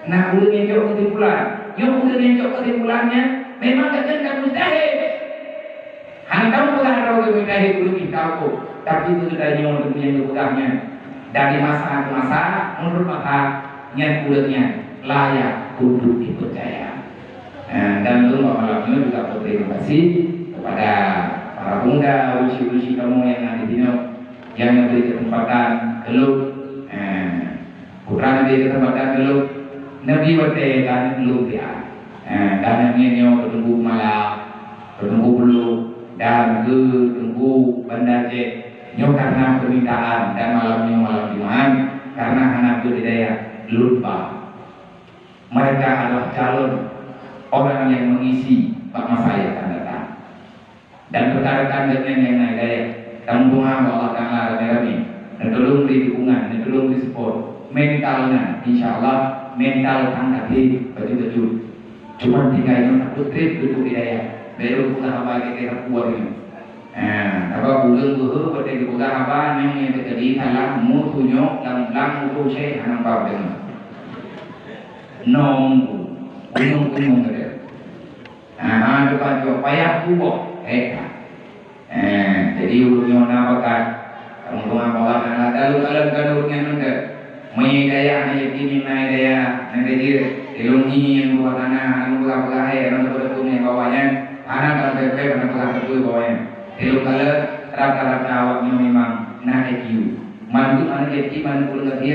Udah nyenjok kesimpulan, yang udah nyenjok kesimpulannya memang kan mustahil. Hantam bukan orang mustahil belum tahu, tapi itu sudah nyuruh yang berpegangnya dari masa ke masa menurut maka nyatulnya layak untuk dipercaya. Dan itu malamnya juga berterima kasih kepada para pemuda usi kamu yang ada di sini yang memberi kesempatan keluh putra memberi kesempatan keluh nabi wate dan keluh dia dan yang bertemu malam bertemu bulu dan tunggu bandar je Nyo karena permintaan dan malamnya malam Jumat karena anak budidaya lupa. Mereka adalah calon orang yang mengisi masa yang akan datang. Dan perkarakan dengan yang naik daya tanggung Allah Ta'ala rame-rame dan tolong beri dukungan dan tolong beri support mentalnya, insya Allah mental tangkat baju-baju cuma tinggal yang takut trip duduk hidayah baru bukan apa kita kuat ini apa bulan buhu pada bukan apa yang terjadi adalah mutunya lang mutu saya anak apa dengan nong gunung ada depan payah kuat jadi ulungnya nabakan tanggungan bawah dan lalu ulungnya nunda mengidaya yakin daya nanti dia ilungi yang buat tanah yang buat pelahai yang betul yang bawahnya anak dan bebek anak pelah betul bawahnya ilung kalau rata-rata awaknya memang naik mandu anak yakin mandu lagi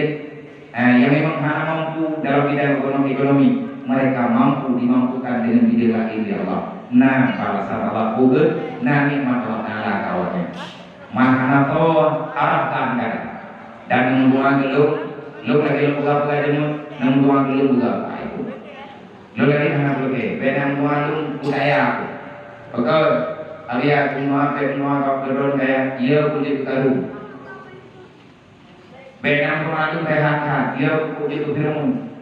yang memang hanya mampu dalam bidang ekonomi mereka mampu dimampukan dengan bidang lagi di Allah. Nah, balasan Allah kubur, nah nikmat Allah Ta'ala kawannya. Makana to arahkan kan. Dan membuang geluk, lu lagi lu buka jemut, membuang geluk buka itu. Lu lagi anak lu ke, benang buang lu budaya aku. Pokok, alia semua kau berdoa kayak ia puji karu. Benang buang lu kayak ia puji Firman.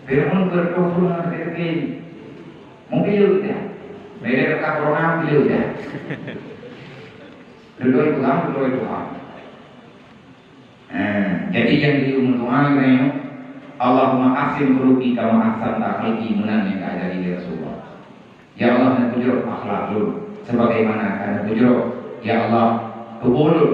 Firman berkofur terkini. Mungkin udah, beda dekat program beliau udah. Dulu itu kan. Jadi yang diumumkan ini, Allahumma asim ruki kama ahsan ta'aliki menan yang ada di Rasulullah. Ya Allah, dan bujur akhlak lu, sebagaimana karena bujur. Ya Allah, tubuh lu,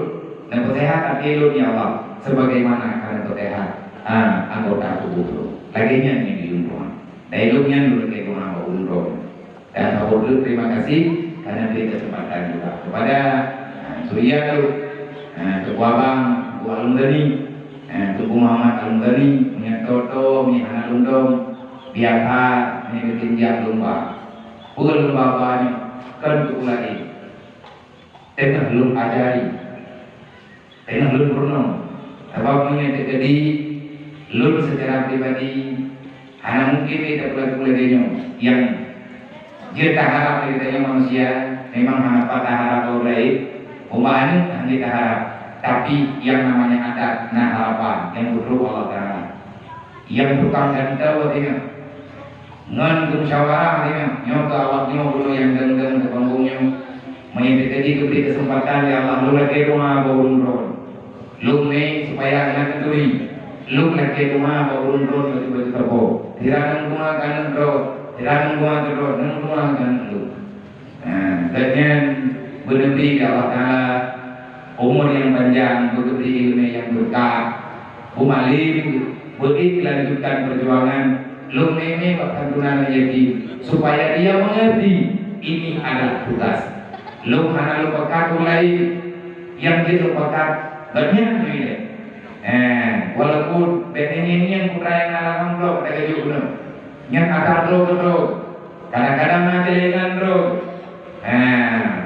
dan kesehatan lu ya Allah, sebagaimana karena kesehatan anggota tubuh lu. Laginya yang diumumkan. Dailumnya dulu ke rumah Undong. Dan Pak Undong terima kasih karena beri kesempatan juga kepada Surya itu, Ketua Bang, Ketua Alumdani, Ketua Muhammad Alumdani, punya Toto, punya anak Undong, biasa mengikuti dia lomba. Bukan lomba apa-apa kan untuk lagi. Tengah belum ajari, tengah belum purno. Sebab terjadi belum secara pribadi. Hanya mungkin kita pulang-pulangnya yang dia tak harap kita manusia memang hanya pada harap orang lain, umahan kita harap. Tapi yang namanya ada harapan yang berdoa Allah Taala, yang tukang dan tahu dia, ngan musyawarah dia, nyoto awaknya bulu yang dengdeng ke panggungnya, mengikuti diberi kesempatan ya Allah lu lagi rumah bawun lu nih supaya anak ketui. Lu lagi rumah bawun baju terpo. Tidak rumah kanan bro, tidak rumah terus, rumah kanan lu. Dan berdiri Allah Taala umur yang panjang, berdiri ilmu yang berkah, bumalim, beri lanjutkan perjuangan. Lu ini bahkan tunana jadi supaya dia mengerti ini adalah tugas. Lu hanya lu pekat mulai yang dia pekat banyak ini. Walaupun ini yang putra yang alam bro, mereka juga yang akar bro, kadang-kadang nanti dengan bro,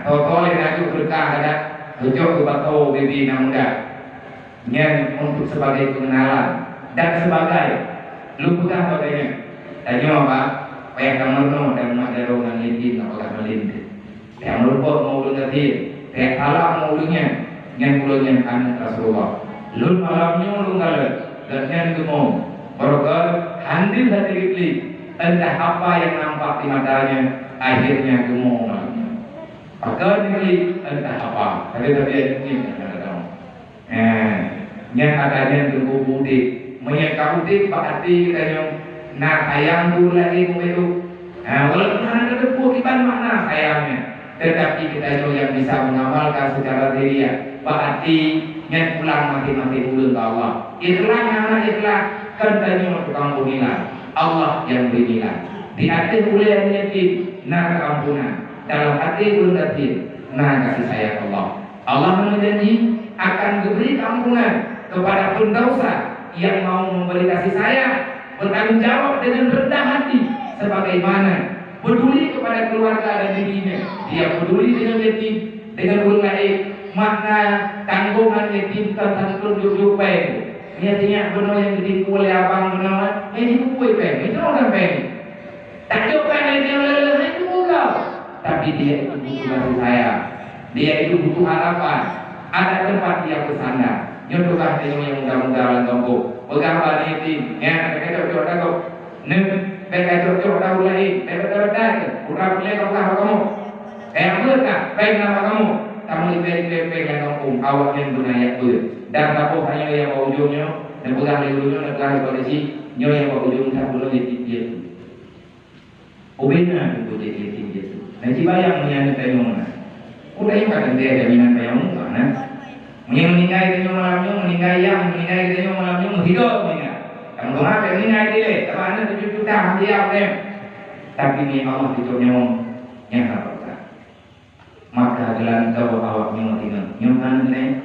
toko yang aku berkah ada, tujuh kebato bibi muda, yang untuk sebagai pengenalan dan sebagai lu bukan bagainya, tanya apa, payah kamu dan majarongan yakin apakah melintir, yang lupa mau dengerin, kayak kalah mau dengar, yang mulanya anak Rasulullah. Lul malamnya lu ngalet dan yang gemuk berkat handil hati iblis entah apa yang nampak di matanya akhirnya gemuk malamnya agar iblis entah apa tadi ini yang adanya tunggu budi menyekauti berarti katanya nah sayang dulu lagi itu walaupun ada tepuh iban makna sayangnya tetapi kita yang bisa mengamalkan secara diri berarti yang pulang mati-mati ulun ke Allah. Ikhlas anak ikhlas katanya tukang bunilan. Allah yang beri nilai. Di hati boleh yang yakin, nah keampunan. Dalam hati ulun yakin, nah kasih sayang Allah. Allah menjanji akan diberi keampunan kepada pendosa yang mau memberi kasih sayang, bertanggung jawab dengan rendah hati, sebagaimana peduli kepada keluarga dan dirinya. Dia peduli dengan yatim, dengan ulun lain. makna tanggungan yatim tertentu jupe. Niatnya benar yang ditipu oleh abang benar, ini kue peng, itu orang peng. Tak jauhkan dia lelah itu kau. Tapi dia itu butuh kasih sayang, dia itu butuh harapan. Ada tempat dia bersandar. Nyontohkan dia yang mudah-mudahan tombo. Bergambar yatim, ya, mereka cocok kau. Mereka cocok tahu lagi, mereka betul. Kurang boleh kau kamu. Berkah, baik nama kamu. Kamu lebih yang kampung, awak yang benayak ber. Dan kamu hanya yang mau ujungnya, dan pegang di ujungnya, dan pegang di polisi, nyo yang mau ujung tak boleh jadi. Ubena itu jadi itu. Nanti bayang menyanyi tayong. Udah yang kadang dia jaminan tayong mana? Meninggal tayong malamnya, meninggal tayong malamnya, hidup meninggal. Kamu kenapa meninggal dia? Apa anda 7 juta dia apa? Tapi ni Allah hidupnya yang apa? Maka gelan kau awak nyotingan nyokan ni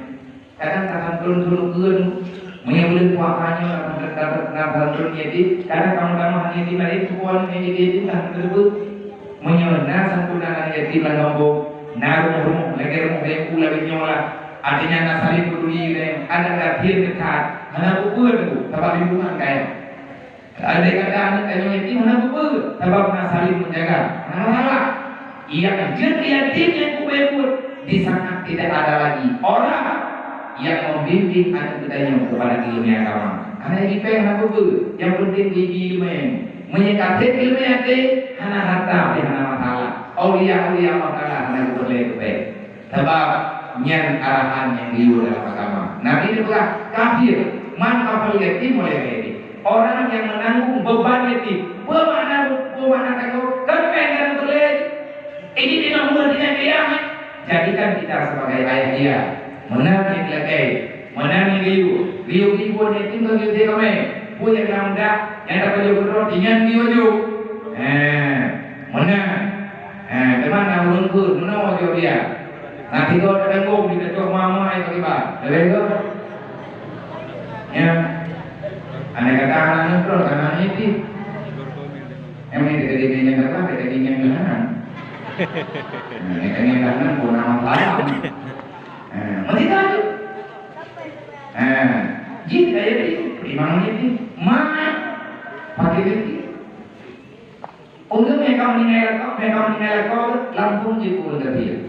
kadang-kadang turun menyebut puakanya kadang-kadang turun jadi kadang-kadang hanya di mana puan ini jadi tak tersebut menyona sempurna jadi langgambo naruh lagi rumah pula binyola artinya nasari peduli ni ada gathir dekat mana kubur tu sebab lingkungan kaya ada kadang tanya jadi mana kubur sebab nasari menjaga mana salah. Ia jadi yatim yang kubur di sana tidak ada lagi orang yang membimbing anak kitanya kepada ilmu agama. Anak kita yang kubur yang penting di ilmu menyikapi ilmu yang hana harta hana masalah. Aulia Allah Taala hana boleh kebaik. Sebab yang arahan yang diurut dalam agama. Nabi itu bukan kafir. Man kafir yatim oleh ini. Orang yang menanggung beban yatim. Bermakna kau kepengen boleh. Ini tidak mudah dengan dia. Jadikan kita sebagai ayah dia. Menang menang liu ibu yatim bagi dia kami. Punya muda yang dapat jodoh dengan dia jo. Menang. Kemana ulun pun menang jo dia. Nanti kau tengok di dekat mama itu tiba. Lepas ya. Anak kata anak terus anak ini. Emang dekat-dekatnya kata dekat-dekatnya gimana? Yang kanan pun nama lain. Masih tahu. Jika jadi imam ini mana pakai ini. Untuk mereka meninggal kau langsung dipul ke dia.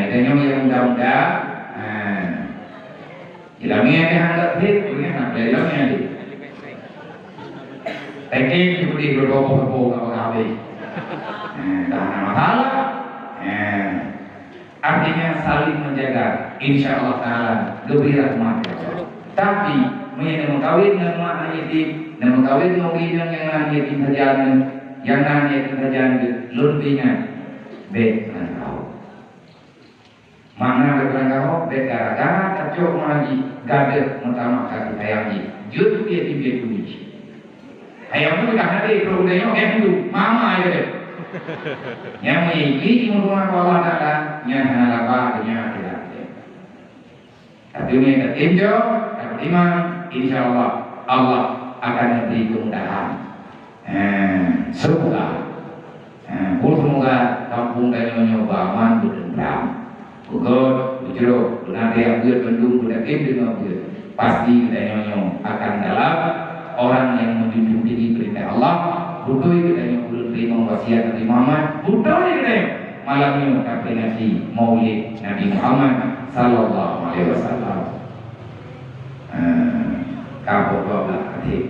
Itu yang muda-muda. Ilangnya ni hendak hit, punya nak ilangnya ni. Tapi seperti berdoa-doa apa tak ada masalah. Artinya saling menjaga. Insya Allah Taala lebih rahmat. Tapi mengkawin dengan anak yatim, mengkawin dengan yang anak yatim berjalan, yang anak yatim berjalan lebihnya baik dengan kau. Makna dengan kau baik gara-gara tercok lagi gagal utama kasih sayangi. Justru yatim dia kunci. Ayam tu dah ada programnya yang tu mama aja deh. Yang memiliki rumah Allah Taala yang halaba dengan tidak. Tapi mereka tinjau, terima, insya Allah Allah akan memberi kemudahan. Semoga, semoga kampung dan nyoba aman berdendam. Bukan, bujur, nanti yang berdendam berdakim dengan ber. Pasti kita nyoba akan dalam orang yang menjunjung tinggi perintah Allah. Butuh itu dan yang belum terima wasiat Nabi Muhammad. Butuh itu malam ini kita peringati Maulid Nabi Muhammad Sallallahu Alaihi Wasallam.